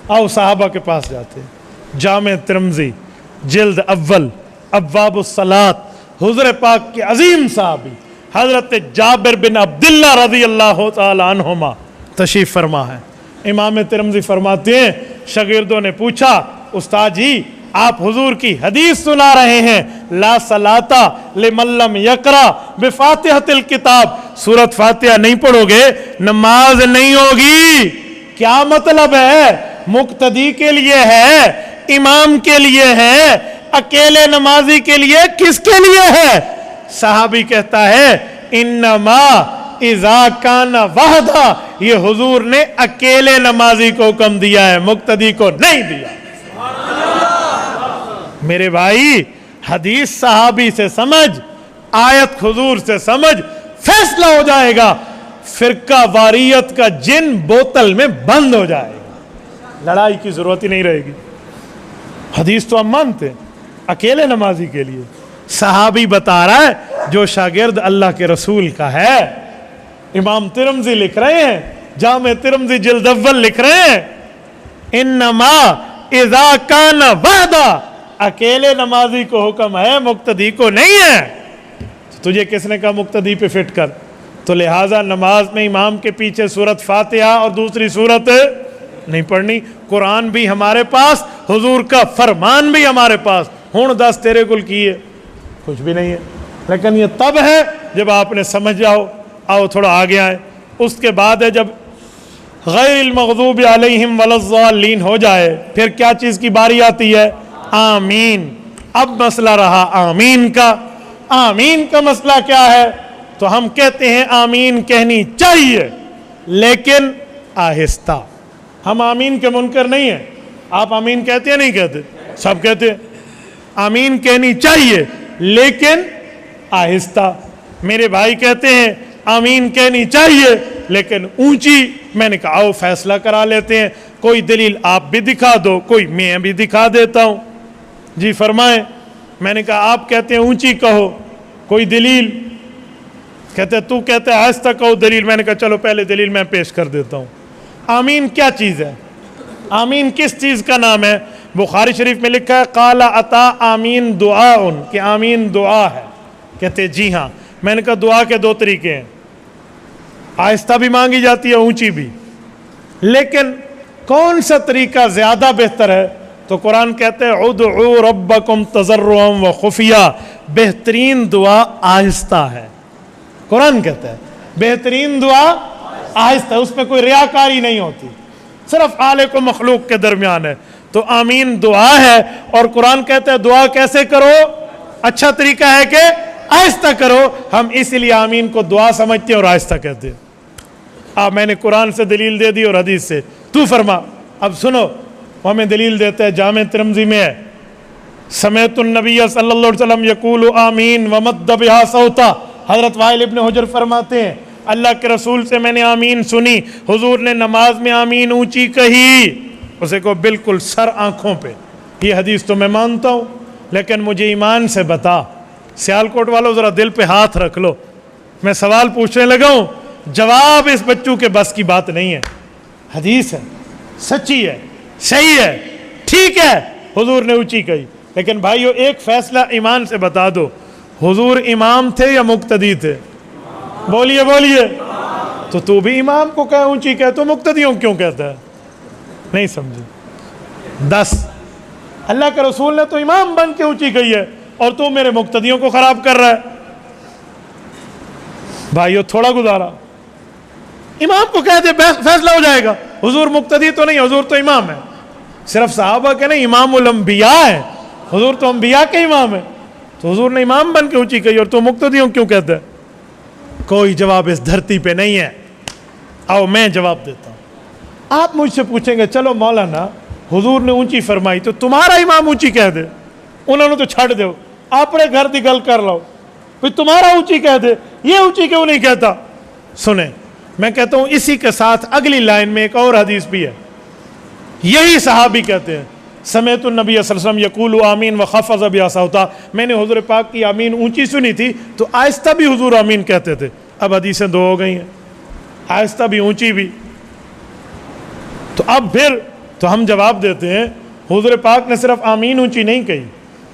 Speaker 1: آؤ صحابہ کے پاس جاتے ہیں. جامع ترمذی جلد اول ابواب الصلاۃ, حضور پاک کے عظیم صحابی حضرت جابر بن عبداللہ رضی اللہ تعالی عنہما تشریف فرما ہے. امام ترمذی فرماتے ہیں شاگردوں نے پوچھا استاد جی آپ حضور کی حدیث سنا رہے ہیں, لا صلاۃ لمن لم یقرأ بفاتحۃ الکتاب, سورۃ فاتحہ نہیں پڑھو گے نماز نہیں ہوگی. کیا مطلب ہے؟ مقتدی کے لیے ہے, امام کے لیے ہے, اکیلے نمازی کے لیے کس کے لیے ہے؟ صحابی کہتا ہے انما اذا کان وحدہ, یہ حضور نے اکیلے نمازی کو حکم دیا ہے, مقتدی کو نہیں دیا. میرے بھائی حدیث صحابی سے سمجھ, آیت حضور سے سمجھ, فیصلہ ہو جائے گا. فرقہ واریت کا جن بوتل میں بند ہو جائے گا, لڑائی کی ضرورت ہی نہیں رہے گی. حدیث تو ہم مانتے ہیں اکیلے نمازی کے لیے. صحابی بتا رہا ہے جو شاگرد اللہ کے رسول کا ہے. امام ترمذی لکھ رہے ہیں, جامع ترمذی جلد اول لکھ رہے ہیں انما اذا کان وحدہ, اکیلے نمازی کو حکم ہے, مقتدی کو نہیں ہے. تجھے کس نے کہا مقتدی پہ فٹ کر؟ تو لہٰذا نماز میں امام کے پیچھے سورۃ فاتحہ اور دوسری سورت نہیں پڑھنی. قرآن بھی ہمارے پاس, حضور کا فرمان بھی ہمارے پاس. ہون دس تیرے کل کی ہے, کچھ بھی نہیں ہے. لیکن یہ تب ہے جب آپ نے سمجھ جاؤ. آؤ تھوڑا آگے آئے. اس کے بعد ہے جب غیر المغضوب علیہم ولا الضالین ہو جائے, پھر کیا چیز کی باری آتی ہے؟ آمین. اب مسئلہ رہا آمین کا. آمین کا مسئلہ کیا ہے؟ تو ہم کہتے ہیں آمین کہنی چاہیے لیکن آہستہ. ہم آمین کے منکر نہیں ہیں. آپ آمین کہتے ہیں نہیں کہتے؟ سب کہتے ہیں. آمین کہنی چاہیے لیکن آہستہ. میرے بھائی کہتے ہیں آمین کہنی چاہیے لیکن اونچی. میں نے کہا آؤ فیصلہ کرا لیتے ہیں, کوئی دلیل آپ بھی دکھا دو, کوئی میں بھی دکھا دیتا ہوں. جی فرمائیں. میں نے کہا آپ کہتے ہیں اونچی کہو, کوئی دلیل؟ کہتے تو کہتے ہیں آہستہ کہو, دلیل. میں نے کہا چلو پہلے دلیل میں پیش کر دیتا ہوں. آمین کیا چیز ہے؟ آمین کس چیز کا نام ہے؟ بخاری شریف میں لکھا ہے قال عطا آمین دعاء, کہ آمین دعا ہے. کہتے جی ہاں. میں نے کہا دعا کے 2 طریقے ہیں, آہستہ بھی مانگی جاتی ہے اونچی بھی, لیکن کون سا طریقہ زیادہ بہتر ہے؟ تو قرآن کہتے ہیں ادعوا ربکم تضرعا وخفیہ, بہترین دعا آہستہ ہے. قرآن کہتا ہے بہترین دعا آہستہ, اس میں کوئی ریاکاری نہیں ہوتی. صرف خالق و مخلوق کے درمیان ہے. تو آمین دعا ہے, اور قرآن کہتا ہے دعا کیسے کرو, اچھا طریقہ ہے کہ آہستہ کرو. ہم اسی لیے آمین کو دعا سمجھتے ہیں اور آہستہ کہتے ہیں. میں نے قرآن سے دلیل دے دی اور حدیث سے, تو فرما. اب سنو, وہ ہمیں دلیل دیتا ہے, جامع ترمذی میں ہے, سمعت النبی صلی اللہ علیہ وسلم یقول آمین ومد بہا صوتا. حضرت وائل ابن حجر فرماتے ہیں اللہ کے رسول سے میں نے آمین سنی, حضور نے نماز میں آمین اونچی کہی. اسے کو بالکل سر آنکھوں پہ. یہ حدیث تو میں مانتا ہوں, لیکن مجھے ایمان سے بتا. سیالکوٹ والوں ذرا دل پہ ہاتھ رکھ لو, میں سوال پوچھنے لگا ہوں, جواب اس بچوں کے بس کی بات نہیں ہے. حدیث ہے, سچی ہے, صحیح ہے, ٹھیک ہے, حضور نے اونچی کہی. لیکن بھائیو ایک فیصلہ ایمان سے بتا دو, حضور امام تھے یا مقتدی تھے؟ بولیے بولیے. تو بھی امام کو کہے اونچی کہے, تو مقتدیوں کیوں کہتا ہے؟ نہیں سمجھے. 10 اللہ کے رسول نے تو امام بن کے اونچی کہی ہے, اور تو میرے مقتدیوں کو خراب کر رہا ہے. بھائیو تھوڑا گزارا, امام کو کہہ دے فیصلہ ہو جائے گا. حضور مقتدی تو نہیں, حضور تو امام ہے. صرف صحابہ کے نہیں, امام الانبیاء ہے, حضور تو انبیاء کے امام ہے. تو حضور نے امام بن کے اونچی کہی, اور تو مقتدیوں کیوں کہتا ہے؟ کوئی جواب اس دھرتی پہ نہیں ہے. آؤ میں جواب دیتا ہوں. آپ مجھ سے پوچھیں گے چلو مولانا حضور نے اونچی فرمائی تو تمہارا امام اونچی کہہ دے, انہوں نے تو چھڑ دو, اپنے گھر دی گل کر لو, پھر تمہارا اونچی کہہ دے, یہ اونچی کیوں نہیں کہتا؟ سنیں, میں کہتا ہوں اسی کے ساتھ اگلی لائن میں ایک اور حدیث بھی ہے. یہی صحابی کہتے ہیں سمعت النبی صلی اللہ علیہ وسلم یقول آمین وخفض بہا صوتا. میں نے حضور پاک کی آمین اونچی سنی تھی تو آہستہ بھی حضور آمین کہتے تھے. اب حدیثیں 2 ہو گئی ہیں, آہستہ بھی اونچی بھی. تو اب پھر تو ہم جواب دیتے ہیں حضور پاک نے صرف آمین اونچی نہیں کہی.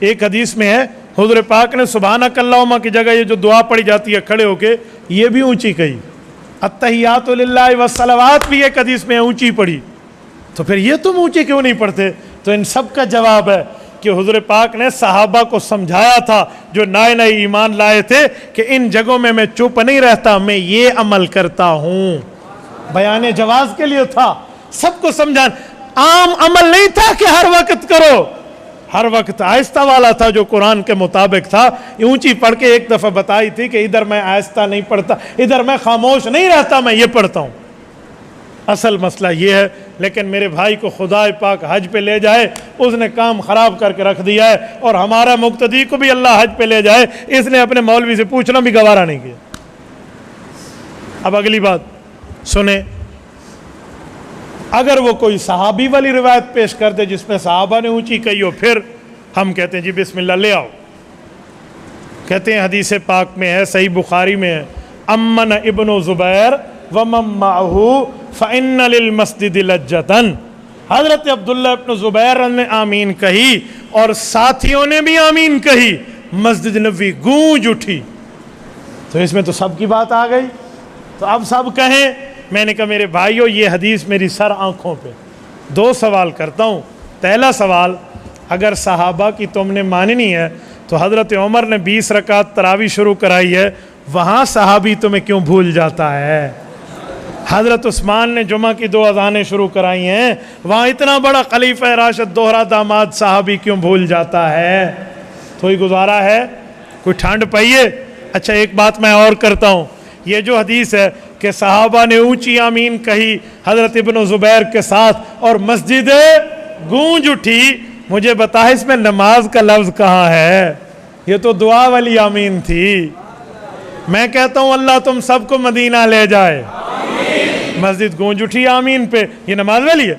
Speaker 1: ایک حدیث میں ہے حضور پاک نے سبحانک اللہم کی جگہ یہ جو دعا پڑھی جاتی ہے کھڑے ہو کے, یہ بھی اونچی کہی. التحیات للہ والصلوات بھی ایک حدیث میں اونچی پڑھی. تو پھر یہ تم اونچی کیوں نہیں پڑھتے؟ تو ان سب کا جواب ہے کہ حضور پاک نے صحابہ کو سمجھایا تھا جو نئے نئے ایمان لائے تھے کہ ان جگہوں میں میں چپ نہیں رہتا, میں یہ عمل کرتا ہوں. بیان جواز کے لیے تھا, سب کو سمجھان. عام عمل نہیں تھا کہ ہر وقت کرو, ہر وقت آہستہ والا تھا جو قرآن کے مطابق تھا. اونچی پڑھ کے ایک دفعہ بتائی تھی کہ ادھر میں آہستہ نہیں پڑھتا, ادھر میں خاموش نہیں رہتا, میں یہ پڑھتا ہوں. اصل مسئلہ یہ ہے. لیکن میرے بھائی کو خدا پاک حج پہ لے جائے, اس نے کام خراب کر کے رکھ دیا ہے, اور ہمارا مقتدی کو بھی اللہ حج پہ لے جائے, اس نے اپنے مولوی سے پوچھنا بھی گوارا نہیں کیا. اب اگلی بات سنیں, اگر وہ کوئی صحابی والی روایت پیش کر دے جس میں صحابہ نے اونچی کہی ہو, پھر ہم کہتے ہیں جی بسم اللہ لے آؤ. کہتے ہیں حدیث پاک میں ہے, صحیح بخاری میں ہے, امن ابن زبیر ومن معہ فإن للمسجد لجتن. حضرت عبداللہ ابن زبیر نے آمین کہی اور ساتھیوں نے بھی آمین کہی, مسجد نبوی گونج اٹھی. تو اس میں تو سب کی بات آ گئی. تو اب سب کہیں. میں نے کہا میرے بھائیو یہ حدیث میری سر آنکھوں پہ. 2 سوال کرتا ہوں. پہلا سوال, اگر صحابہ کی تم نے ماننی ہے تو حضرت عمر نے 20 رکعت تراویح شروع کرائی ہے, وہاں صحابی تمہیں کیوں بھول جاتا ہے؟ حضرت عثمان نے جمعہ کی 2 اذانیں شروع کرائی ہیں, وہاں اتنا بڑا خلیفہ راشد دوہرا داماد صحابی کیوں بھول جاتا ہے؟ تو ہی گزارا ہے, کوئی ٹھنڈ پائیے. اچھا ایک بات میں اور کرتا ہوں, یہ جو حدیث ہے کہ صحابہ نے اونچی آمین کہی حضرت ابن زبیر کے ساتھ اور مسجد گونج اٹھی, مجھے بتا اس میں نماز کا لفظ کہاں ہے؟ یہ تو دعا والی آمین تھی. میں کہتا ہوں اللہ تم سب کو مدینہ لے جائے. مسجد گونج اٹھی آمین پہ, یہ نماز والی ہے؟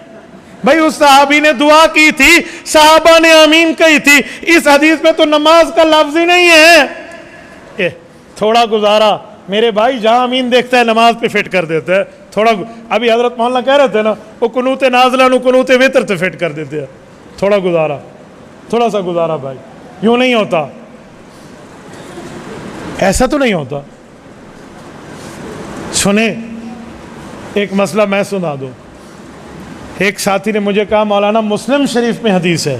Speaker 1: بھائی اس صحابی نے دعا کی تھی, صحابہ نے آمین کہی تھی, اس حدیث میں تو نماز کا لفظ ہی نہیں ہے. تھوڑا گزارا میرے بھائی, جہاں آمین دیکھتا ہے نماز پہ فٹ کر دیتا ہے. تھوڑا ابھی حضرت مولانا کہہ رہے تھے نا, وہ قنوت نازلہ نو قنوت وتر تو فٹ کر دیتے ہیں. تھوڑا گزارا, تھوڑا سا گزارا بھائی. یوں نہیں ہوتا, ایسا تو نہیں ہوتا. سنیں ایک مسئلہ میں سنا دوں. ایک ساتھی نے مجھے کہا مولانا مسلم شریف میں حدیث ہے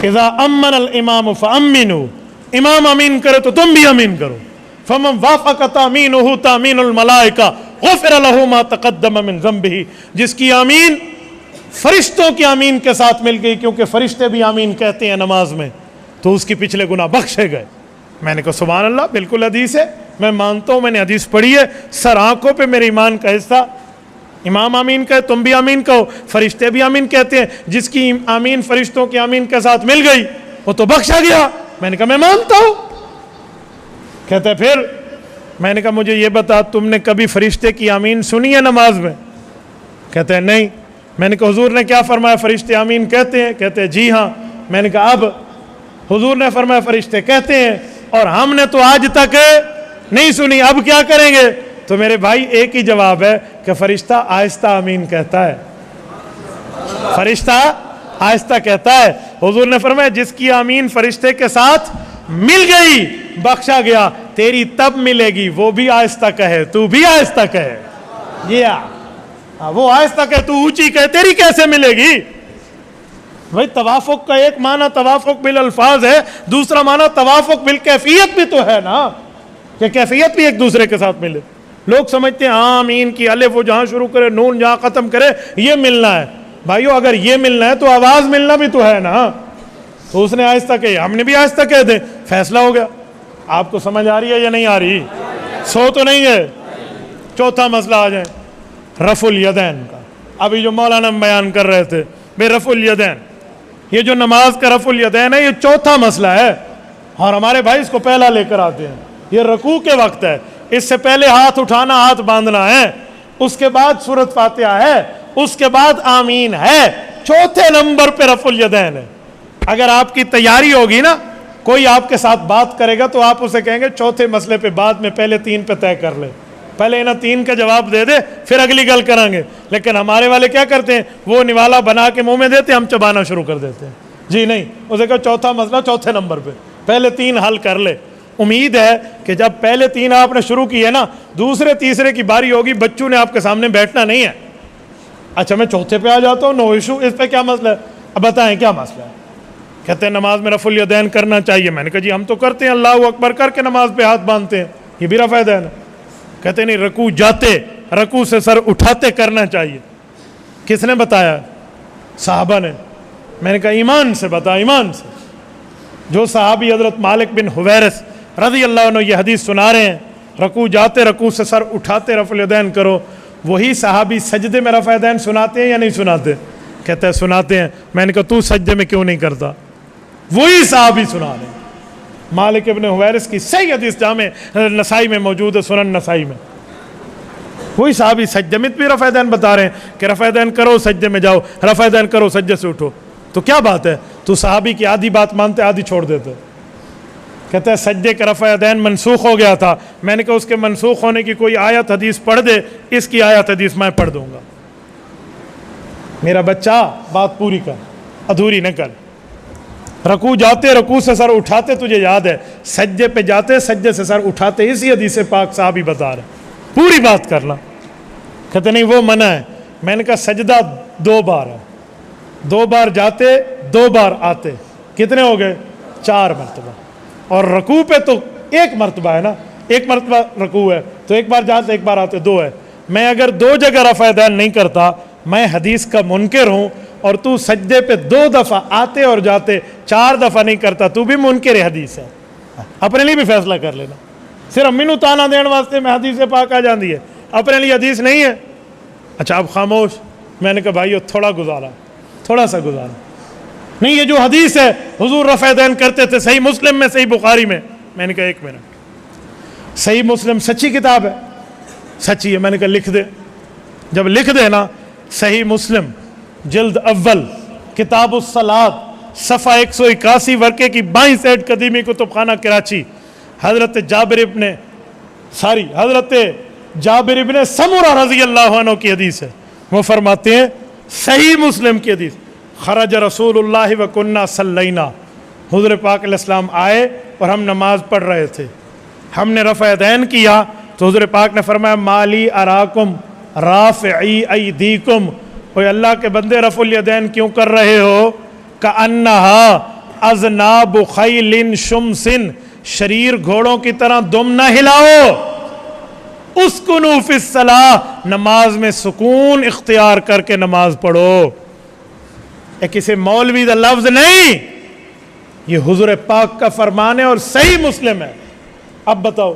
Speaker 1: اذا امن الامام فامنوا, امام امین کرے تو تم بھی امین کرو. فمن وافق تامینہ تامین الملائکہ غفر لہ ما تقدم من ذنبہ، جس کی آمین فرشتوں کی آمین کے ساتھ مل گئی، کیونکہ فرشتے بھی آمین کہتے ہیں نماز میں، تو اس کی پچھلے گناہ بخشے گئے۔ میں نے کہا سبحان اللہ، بالکل حدیث ہے، میں مانتا ہوں، میں نے حدیث پڑھی ہے، سر آنکھوں پہ میرے ایمان کا حصہ۔ امام آمین کہے، تم بھی آمین کہو، فرشتے بھی آمین کہتے ہیں، جس کی آمین فرشتوں کی آمین کے ساتھ مل گئی وہ تو بخشا گیا۔ میں نے کہا میں مانتا ہوں۔ کہتے پھر میں نے کہا مجھے یہ بتا، تم نے کبھی فرشتے کی آمین سنی ہے نماز میں؟ کہتے ہیں نہیں۔ میں نے کہا حضور نے کیا فرمایا، فرشتے آمین کہتے ہیں؟ کہتے ہیں جی ہاں۔ میں نے کہا اب حضور نے فرمایا فرشتے کہتے ہیں اور ہم نے تو آج تک نہیں سنی، اب کیا کریں گے؟ تو میرے بھائی ایک ہی جواب ہے کہ فرشتہ آہستہ آمین کہتا ہے، فرشتہ آہستہ کہتا ہے۔ حضور نے فرمایا جس کی آمین فرشتے کے ساتھ مل گئی بخشا گیا، تیری تب ملے گی، وہ بھی آہستہ کہے تو بھی آہستہ کہے۔ وہ آہستہ کہے تو اونچی کہے، تیری کیسے ملے گی؟ بھائی توافق کا ایک معنی توافق بالالفاظ ہے، دوسرا معنی توافق بالکیفیت بھی تو ہے نا، کہ کیفیت بھی ایک دوسرے کے ساتھ ملے۔ لوگ سمجھتے ہیں آمین کی الف وہ جہاں شروع کرے نون جہاں ختم کرے یہ ملنا ہے۔ بھائیو اگر یہ ملنا ہے تو آواز ملنا بھی تو ہے نا۔ تو اس نے آہستہ کہی، ہم نے بھی آہستہ کہہ دیں، فیصلہ ہو گیا۔ آپ کو سمجھ آ رہی ہے یا نہیں آ رہی؟ سو تو نہیں ہے۔ چوتھا مسئلہ آ جائیں رفع الیدین کا۔ ابھی جو مولانا بیان کر رہے تھے بے رفع الیدین، یہ جو نماز کا رفع الیدین ہے یہ چوتھا مسئلہ ہے، اور ہمارے بھائی اس کو پہلا لے کر آتے ہیں۔ یہ رکوع کے وقت ہے، اس سے پہلے ہاتھ اٹھانا ہاتھ باندھنا ہے، اس کے بعد سورۃ فاتحہ ہے، اس کے بعد آمین ہے، چوتھے نمبر پہ رفع الیدین ہے۔ اگر آپ کی تیاری ہوگی نا، کوئی آپ کے ساتھ بات کرے گا تو آپ اسے کہیں گے چوتھے مسئلے پہ بعد میں، پہلے تین پہ طے کر لے، پہلے انہیں تین کا جواب دے دے پھر اگلی گل کریں گے۔ لیکن ہمارے والے کیا کرتے ہیں، وہ نوالا بنا کے منہ میں دیتے ہم چبانا شروع کر دیتے ہیں۔ جی نہیں، اسے کہا چوتھا مسئلہ چوتھے نمبر پہ، پہلے تین حل کر لے۔ امید ہے کہ جب پہلے تین آپ نے شروع کی ہے نا، دوسرے تیسرے کی باری ہوگی، بچوں نے آپ کے سامنے بیٹھنا نہیں ہے۔ اچھا میں چوتھے پہ آ جاتا ہوں، نو ایشو، اس پہ کیا مسئلہ ہے؟ اب بتائیں کیا مسئلہ ہے؟ کہتے ہیں نماز میں رفع الیدین کرنا چاہیے۔ میں نے کہا جی ہم تو کرتے ہیں، اللہ اکبر کر کے نماز پہ ہاتھ باندھتے ہیں، یہ بھی رفع الیدین ہے۔ کہتے نہیں، رکوع جاتے، رکوع سے سر اٹھاتے کرنا چاہیے۔ کس نے بتایا؟ صحابہ نے۔ میں نے کہا ایمان سے بتا، ایمان سے۔ جو صحابی حضرت مالک بن حویرث رضی اللہ عنہ یہ حدیث سنا رہے ہیں، رکوع جاتے رکوع سے سر اٹھاتے رفع الیدین کرو، وہی صحابی سجدے میں رفع الیدین سناتے ہیں یا نہیں سناتے؟ کہتے ہیں سناتے ہیں۔ میں نے کہا تو سجدے میں کیوں نہیں کرتا؟ وہی صحابی سنا رہے ہیں۔ مالک ابن حویرث کی صحیح حدیث جامع نسائی میں موجود ہے، سنن نسائی میں، وہی صحابی سجدے میں بھی رفع الیدین بتا رہے ہیں کہ رفع الیدین کرو سجدے میں جاؤ، رفع الیدین کرو سجدے سے اٹھو۔ تو کیا بات ہے، تو صحابی کی آدھی بات مانتے آدھی چھوڑ دیتے۔ کہتے ہیں سجدے کا رفع الیدین منسوخ ہو گیا تھا۔ میں نے کہا اس کے منسوخ ہونے کی کوئی آیت حدیث پڑھ دے، اس کی آیت حدیث میں پڑھ دوں گا۔ میرا بچہ بات پوری کر، ادھوری نہ کر۔ رکوع جاتے رکوع سے سر اٹھاتے، تجھے یاد ہے، سجدے پہ جاتے سجدے سے سر اٹھاتے، اسی حدیث پاک صحابی بتا رہے، پوری بات کرنا۔ کہتے نہیں وہ منع ہے۔ میں نے کہا سجدہ دو بار ہے، دو بار جاتے دو بار آتے، کتنے ہو گئے؟ 4 مرتبہ۔ اور رکوع پہ تو ایک مرتبہ ہے نا، ایک مرتبہ رکوع ہے تو ایک بار جاتے ایک بار آتے، 2 ہے۔ میں اگر 2 جگہ رفع الیدین نہیں کرتا میں حدیث کا منکر ہوں، اور تو سجدے پہ 2 دفعہ آتے اور جاتے 4 دفعہ نہیں کرتا، تو بھی منکر حدیث ہے۔ اپنے لیے بھی فیصلہ کر لینا، صرف مینو تانا دین واسطے میں حدیث پاک آ جاندی ہے، اپنے لیے حدیث نہیں ہے۔ اچھا اب خاموش۔ میں نے کہا بھائیو تھوڑا گزارا، تھوڑا سا گزارا نہیں، یہ جو حدیث ہے حضور رفع الیدین کرتے تھے، صحیح مسلم میں صحیح بخاری میں۔ میں نے کہا 1 منٹ، صحیح مسلم سچی کتاب ہے، سچی ہے۔ میں نے کہا لکھ دے۔ جب لکھ دے نا، صحیح مسلم جلد اول کتاب الصلاۃ صفحہ 181 ورقے کی 22 سیٹ قدیمی کتب خانہ کراچی، حضرت جابر ابن سمرہ رضی اللہ عنہ کی حدیث ہے۔ وہ فرماتے ہیں صحیح مسلم کی حدیث، خرج رسول اللہ وکنا صلینا، حضور پاک علیہ السلام آئے اور ہم نماز پڑھ رہے تھے، ہم نے رفع الیدین کیا تو حضور پاک نے فرمایا مالی اراکم رافعی ایدیکم، اوے اللہ کے بندے رفع الیدین کیوں کر رہے ہو؟ کأنہا اذناب خیل شمس، شریر گھوڑوں کی طرح دم نہ ہلاؤ، اسکنوا فی الصلاۃ، نماز میں سکون اختیار کر کے نماز پڑھو۔ یہ کسی مولوی کا لفظ نہیں، یہ حضور پاک کا فرمان ہے اور صحیح مسلم ہے۔ اب بتاؤ،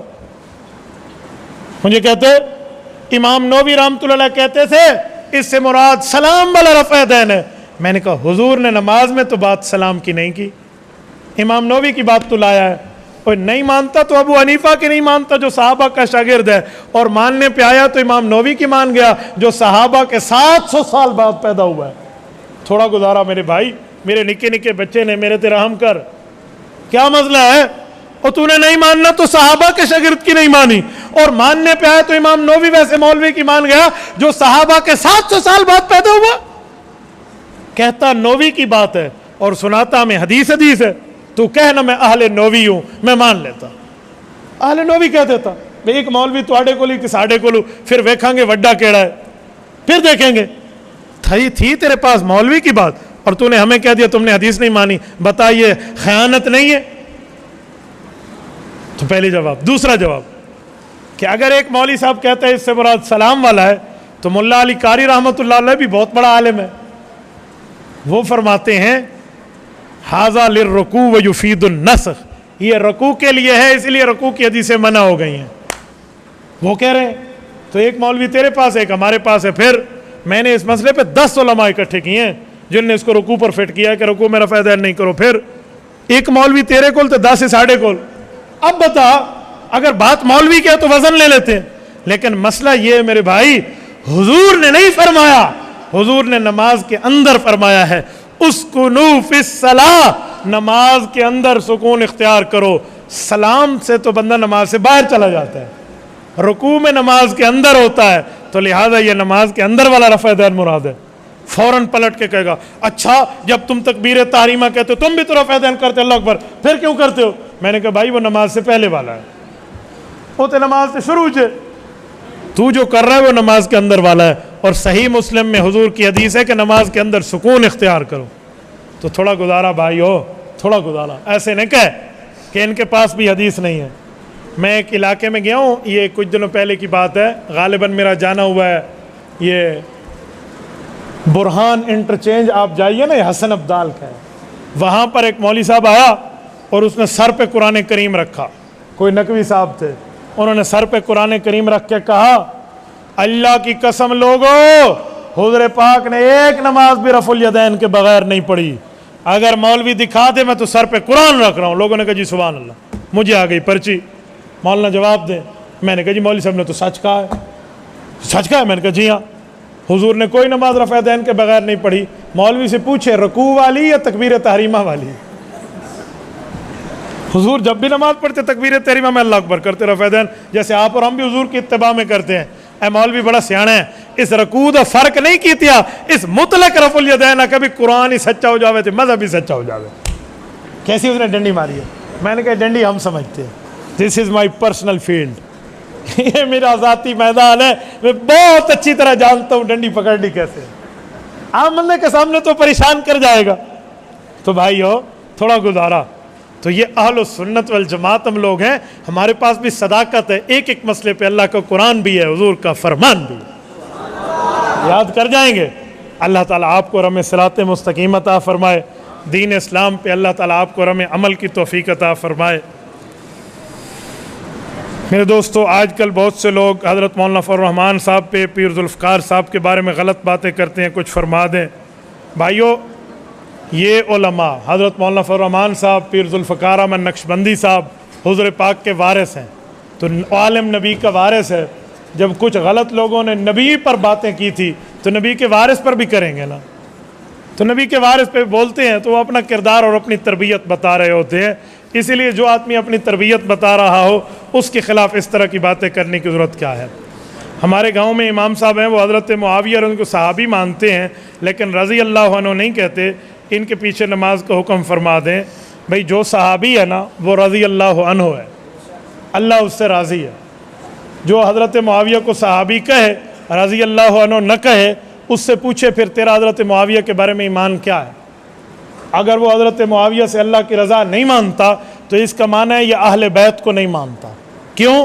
Speaker 1: مجھے کہتے امام نووی رحمۃ اللہ علیہ کہتے تھے اس سے مراد سلام والا رفع یدین ہے۔ میں نے کہا حضور نے نماز میں تو بات سلام کی نہیں کی، امام نووی کی بات تو لایا ہے۔ اور نہیں مانتا تو ابو حنیفہ کی نہیں مانتا جو صحابہ کا شاگرد ہے، اور ماننے پہ آیا تو امام نووی کی مان گیا جو صحابہ کے 700 سال بعد پیدا ہوا ہے۔ تھوڑا گزارا میرے بھائی، میرے نکے نکے بچے نے میرے تے رحم کر، کیا مسئلہ ہے؟ اور تو نے نہیں ماننا تو صحابہ کے شاگرد کی نہیں مانی، اور ماننے پہ آیا تو امام نووی ویسے مولوی کی مان گیا جو صحابہ کے 700 سال بعد پیدا ہوا۔ کہتا نووی کی بات ہے اور سناتا ہمیں حدیث ہے، تو کہنا میں اہل نووی ہوں، میں مان لیتا، اہل نووی کہہ دیتا۔ ایک مولوی تواڈے کول کہ ساڈے کول، پھر ویکھاں گے وڈا کیڑا ہے، پھر دیکھیں گے۔ تھی تیرے پاس مولوی کی بات اور تو نے ہمیں کہہ دیا تم نے حدیث نہیں مانی، بتا یہ خیانت نہیں ہے؟ تو پہلی جواب۔ دوسرا جواب کہ اگر ایک مولوی صاحب کہتا ہے اس سے مراد سلام والا ہے، تو ملا علی قاری رحمۃ اللہ علیہ بھی بہت بڑا عالم ہے، وہ فرماتے ہیں ھذا للرکوع ویفید النسخ، یہ رکوع کے لیے ہے اس لیے رکوع کی حدیثیں منع ہو گئی ہیں، وہ کہہ رہے ہیں۔ تو ایک مولوی تیرے پاس ہے، ایک ہمارے پاس ہے۔ پھر میں نے اس مسئلے پہ 10 علماء اکٹھے کیے ہیں جن نے اس کو رکوع پر فٹ کیا کہ رکوع میں رفع یدین نہیں کرو۔ پھر ایک مولوی تیرے کول تو 10 ساڑھے کول۔ اب بتا، اگر بات مولوی کی ہے تو وزن لے لیتے ہیں، لیکن مسئلہ یہ ہے میرے بھائی، حضور نے نہیں فرمایا، حضور نے نماز کے اندر فرمایا ہے اسکنوا فی الصلاۃ، نماز کے اندر سکون اختیار کرو۔ سلام سے تو بندہ نماز سے باہر چلا جاتا ہے، رکوع میں نماز کے اندر ہوتا ہے، تو لہذا یہ نماز کے اندر والا رفع یدین مراد ہے۔ فوراً پلٹ کے کہے گا اچھا جب تم تکبیر تحریمہ کہتے ہو تم بھی تو رفع یدین کرتے اللہ اکبر، پھر کیوں کرتے ہو؟ میں نے کہا بھائی وہ نماز سے پہلے والا ہے، وہ تو نماز سے شروع ہے، تو جو کر رہا ہے وہ نماز کے اندر والا ہے۔ اور صحیح مسلم میں حضور کی حدیث ہے کہ نماز کے اندر سکون اختیار کرو۔ تو تھوڑا گزارا بھائی ہو، تھوڑا گزارا، ایسے نہیں کہے کہ ان کے پاس بھی حدیث نہیں ہے۔ میں ایک علاقے میں گیا ہوں، یہ کچھ دنوں پہلے کی بات ہے، غالباً میرا جانا ہوا ہے، یہ برہان انٹرچینج آپ جائیے نا، یہ حسن عبدال کا ہے، وہاں پر ایک مولوی صاحب آیا اور اس نے سر پہ قرآن کریم رکھا، کوئی نقوی صاحب تھے، انہوں نے سر پہ قرآن کریم رکھ کے کہا اللہ کی قسم لوگو، حضور پاک نے ایک نماز بھی رفع الیدین کے بغیر نہیں پڑھی، اگر مولوی دکھا دے میں تو سر پہ قرآن رکھ رہا ہوں۔ لوگوں نے کہا جی سبحان اللہ، مجھے آ گئی پرچی، مولانا جواب دیں۔ میں نے کہا جی مولوی صاحب نے تو سچ کہا ہے، سچ کہا ہے؟ میں نے کہا جی ہاں، حضور نے کوئی نماز رفع یدین کے بغیر نہیں پڑھی۔ مولوی سے پوچھے رکوع والی یا تکبیر تحریمہ والی؟ حضور جب بھی نماز پڑھتے تکبیر تحریمہ میں اللہ اکبر کرتے، رفع یدین جیسے آپ اور ہم بھی حضور کی اتباع میں کرتے ہیں۔ اے مولوی بڑا سیانا ہے، اس رکوع دا فرق نہیں کیتیا، اس مطلق رفع الیدین کبھی قرآن ہی سچا ہو جاوے تو مذہب ہی سچا ہو جاوے۔ کیسی اس نے ڈنڈی ماری ہے؟ میں نے کہا ڈنڈی ہم سمجھتے ہیں، دس از مائی پرسنل فیلڈ، یہ میرا ذاتی میدان ہے، میں بہت اچھی طرح جانتا ہوں ڈنڈی پکڑنی کیسے، عام بندے کے سامنے تو پریشان کر جائے گا۔ تو بھائی ہو تھوڑا گزارا، تو یہ اہل السنت والجماعت ہم لوگ ہیں، ہمارے پاس بھی صداقت ہے، ایک ایک مسئلے پہ اللہ کا قرآن بھی ہے، حضور کا فرمان بھی ہے، یاد کر جائیں گے۔ اللہ تعالیٰ آپ کو رم صراط مستقیم عطا فرمائے، دین اسلام پہ اللہ تعالیٰ آپ کو رم عمل کی توفیق عطا فرمائے۔ میرے دوستو، آج کل بہت سے لوگ حضرت مولانا فضل الرحمان صاحب پہ، پیر ذوالفقار صاحب کے بارے میں غلط باتیں کرتے ہیں، کچھ فرما دیں۔ بھائیو، یہ علماء حضرت مولانا فضل الرحمان صاحب، پیر ذوالفقار احمد نقشبندی صاحب حضور پاک کے وارث ہیں، تو عالم نبی کا وارث ہے۔ جب کچھ غلط لوگوں نے نبی پر باتیں کی تھی تو نبی کے وارث پر بھی کریں گے نا، تو نبی کے وارث پہ بولتے ہیں تو وہ اپنا کردار اور اپنی تربیت بتا رہے ہوتے ہیں، اسی لیے جو آدمی اپنی تربیت بتا رہا ہو اس کے خلاف اس طرح کی باتیں کرنے کی ضرورت کیا ہے۔ ہمارے گاؤں میں امام صاحب ہیں، وہ حضرت معاویہ ان کو صحابی مانتے ہیں لیکن رضی اللہ عنہ نہیں کہتے، ان کے پیچھے نماز کا حکم فرما دیں۔ بھئی جو صحابی ہے نا وہ رضی اللہ عنہ ہے، اللہ اس سے راضی ہے۔ جو حضرت معاویہ کو صحابی کہے، رضی اللہ عنہ نہ کہے، اس سے پوچھے پھر تیرا حضرت معاویہ کے بارے میں ایمان کیا ہے۔ اگر وہ حضرت معاویہ سے اللہ کی رضا نہیں مانتا تو اس کا معنی ہے یہ اہل بیت کو نہیں مانتا۔ کیوں؟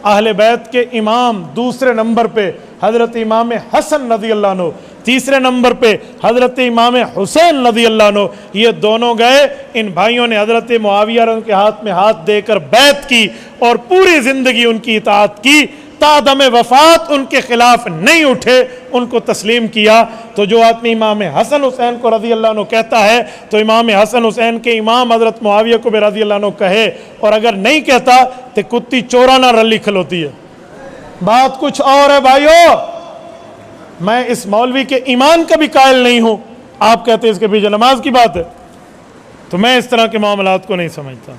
Speaker 1: اہل بیت کے امام، دوسرے نمبر پہ حضرت امام حسن رضی اللہ عنہ، تیسرے نمبر پہ حضرت امام حسین رضی اللہ عنہ، یہ دونوں گئے، ان بھائیوں نے حضرت معاویہ کے ہاتھ میں ہاتھ دے کر بیعت کی اور پوری زندگی ان کی اطاعت کی، تا دم وفات ان کے خلاف نہیں اٹھے، ان کو تسلیم کیا۔ تو جو آدمی امام حسن حسین کو رضی اللہ عنہ کہتا ہے تو امام حسن حسین کے امام حضرت معاویہ کو بھی رضی اللہ عنہ کہے، اور اگر نہیں کہتا تو کتی چورانہ رلی کھلوتی ہے۔ بات کچھ اور ہے بھائیو، میں اس مولوی کے ایمان کا بھی قائل نہیں ہوں، آپ کہتے ہیں اس کے پیچھے نماز کی بات ہے، تو میں اس طرح کے معاملات کو نہیں سمجھتا۔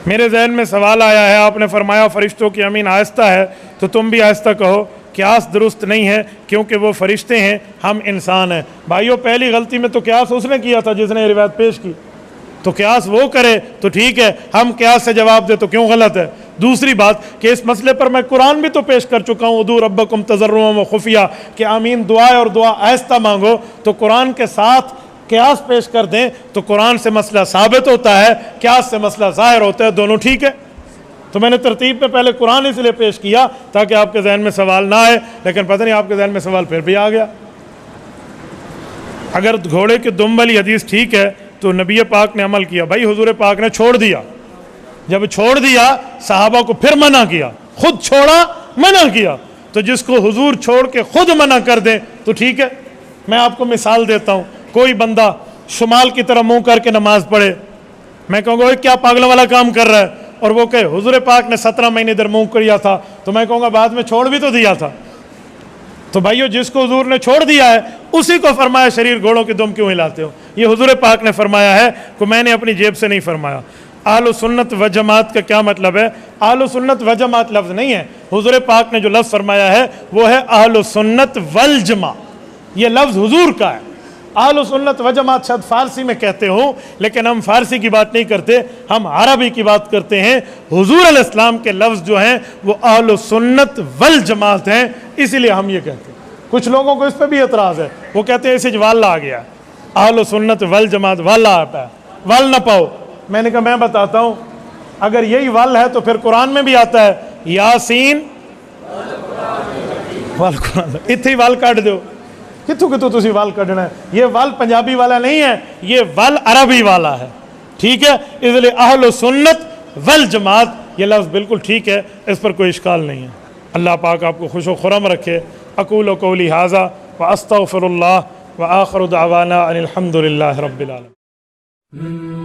Speaker 1: میرے ذہن میں سوال آیا ہے، آپ نے فرمایا فرشتوں کی امین آہستہ ہے، تو تم بھی آہستہ کہو، قیاس درست نہیں ہے کیونکہ وہ فرشتے ہیں، ہم انسان ہیں۔ بھائیو پہلی غلطی میں تو قیاس اس نے کیا تھا جس نے یہ روایت پیش کی، تو قیاس وہ کرے تو ٹھیک ہے، ہم قیاس سے جواب دے تو کیوں غلط ہے؟ دوسری بات کہ اس مسئلے پر میں قرآن بھی تو پیش کر چکا ہوں، ادعوا ربکم تضرعا و خفیہ، کہ آمین دعا ہے اور دعا آہستہ مانگو، تو قرآن کے ساتھ قیاس پیش کر دیں تو قرآن سے مسئلہ ثابت ہوتا ہے، قیاس سے مسئلہ ظاہر ہوتا ہے، دونوں ٹھیک ہے۔ تو میں نے ترتیب میں پہلے قرآن اس لیے پیش کیا تاکہ آپ کے ذہن میں سوال نہ آئے، لیکن پتہ نہیں آپ کے ذہن میں سوال پھر بھی آ گیا۔ اگر گھوڑے کے دم والی حدیث ٹھیک ہے تو نبی پاک نے عمل کیا، بھائی حضور پاک نے چھوڑ دیا، جب چھوڑ دیا صحابہ کو پھر منع کیا، خود چھوڑا منع کیا، تو جس کو حضور چھوڑ کے خود منع کر دیں تو ٹھیک ہے۔ میں آپ کو مثال دیتا ہوں، کوئی بندہ شمال کی طرف منہ کر کے نماز پڑھے، میں کہوں گا کیا پاگلوں والا کام کر رہا ہے، اور وہ کہے حضور پاک نے 17 مہینے ادھر منہ کیا تھا، تو میں کہوں گا بعد میں چھوڑ بھی تو دیا تھا۔ تو بھائیو جس کو حضور نے چھوڑ دیا ہے اسی کو فرمایا شریر گھوڑوں کی دم کیوں ہلاتے ہو، یہ حضور پاک نے فرمایا ہے، کہ میں نے اپنی جیب سے نہیں فرمایا۔ اہل سنت و جماعت کا کیا مطلب ہے؟ اہل سنت و جماعت لفظ نہیں ہے، حضور پاک نے جو لفظ فرمایا ہے وہ ہے اہل سنت والجماع، یہ لفظ حضور کا ہے۔ اہل سنت و جماعت شاید فارسی میں کہتے ہوں، لیکن ہم فارسی کی بات نہیں کرتے، ہم عربی کی بات کرتے ہیں۔ حضور علیہ السلام کے لفظ جو ہیں وہ اہل سنت والجماعت ہیں، اسی لیے ہم یہ کہتے ہیں۔ کچھ لوگوں کو اس پہ بھی اعتراض ہے، وہ کہتے ہیں اسے والا آ گیا، اہل سنت والجماعت والا آتا ہے، وال نہ پاؤ۔ میں نے کہا میں بتاتا ہوں، اگر یہی ول ہے تو پھر قرآن میں بھی آتا ہے یاسین والقرآن، اتھے ہی وال کاٹ دو، کتوں تسی وال کڈنا ہے، یہ وال پنجابی والا نہیں ہے، یہ وال عربی والا ہے، ٹھیک ہے؟ اس لیے اہل سنت والجماعت یہ لفظ بالکل ٹھیک ہے، اس پر کوئی اشکال نہیں ہے۔ اللہ پاک آپ کو خوش و خرم رکھے۔ اقول قولی ھذا واستغفر اللہ وآخر دعوانا ان الحمد للہ رب العالمین۔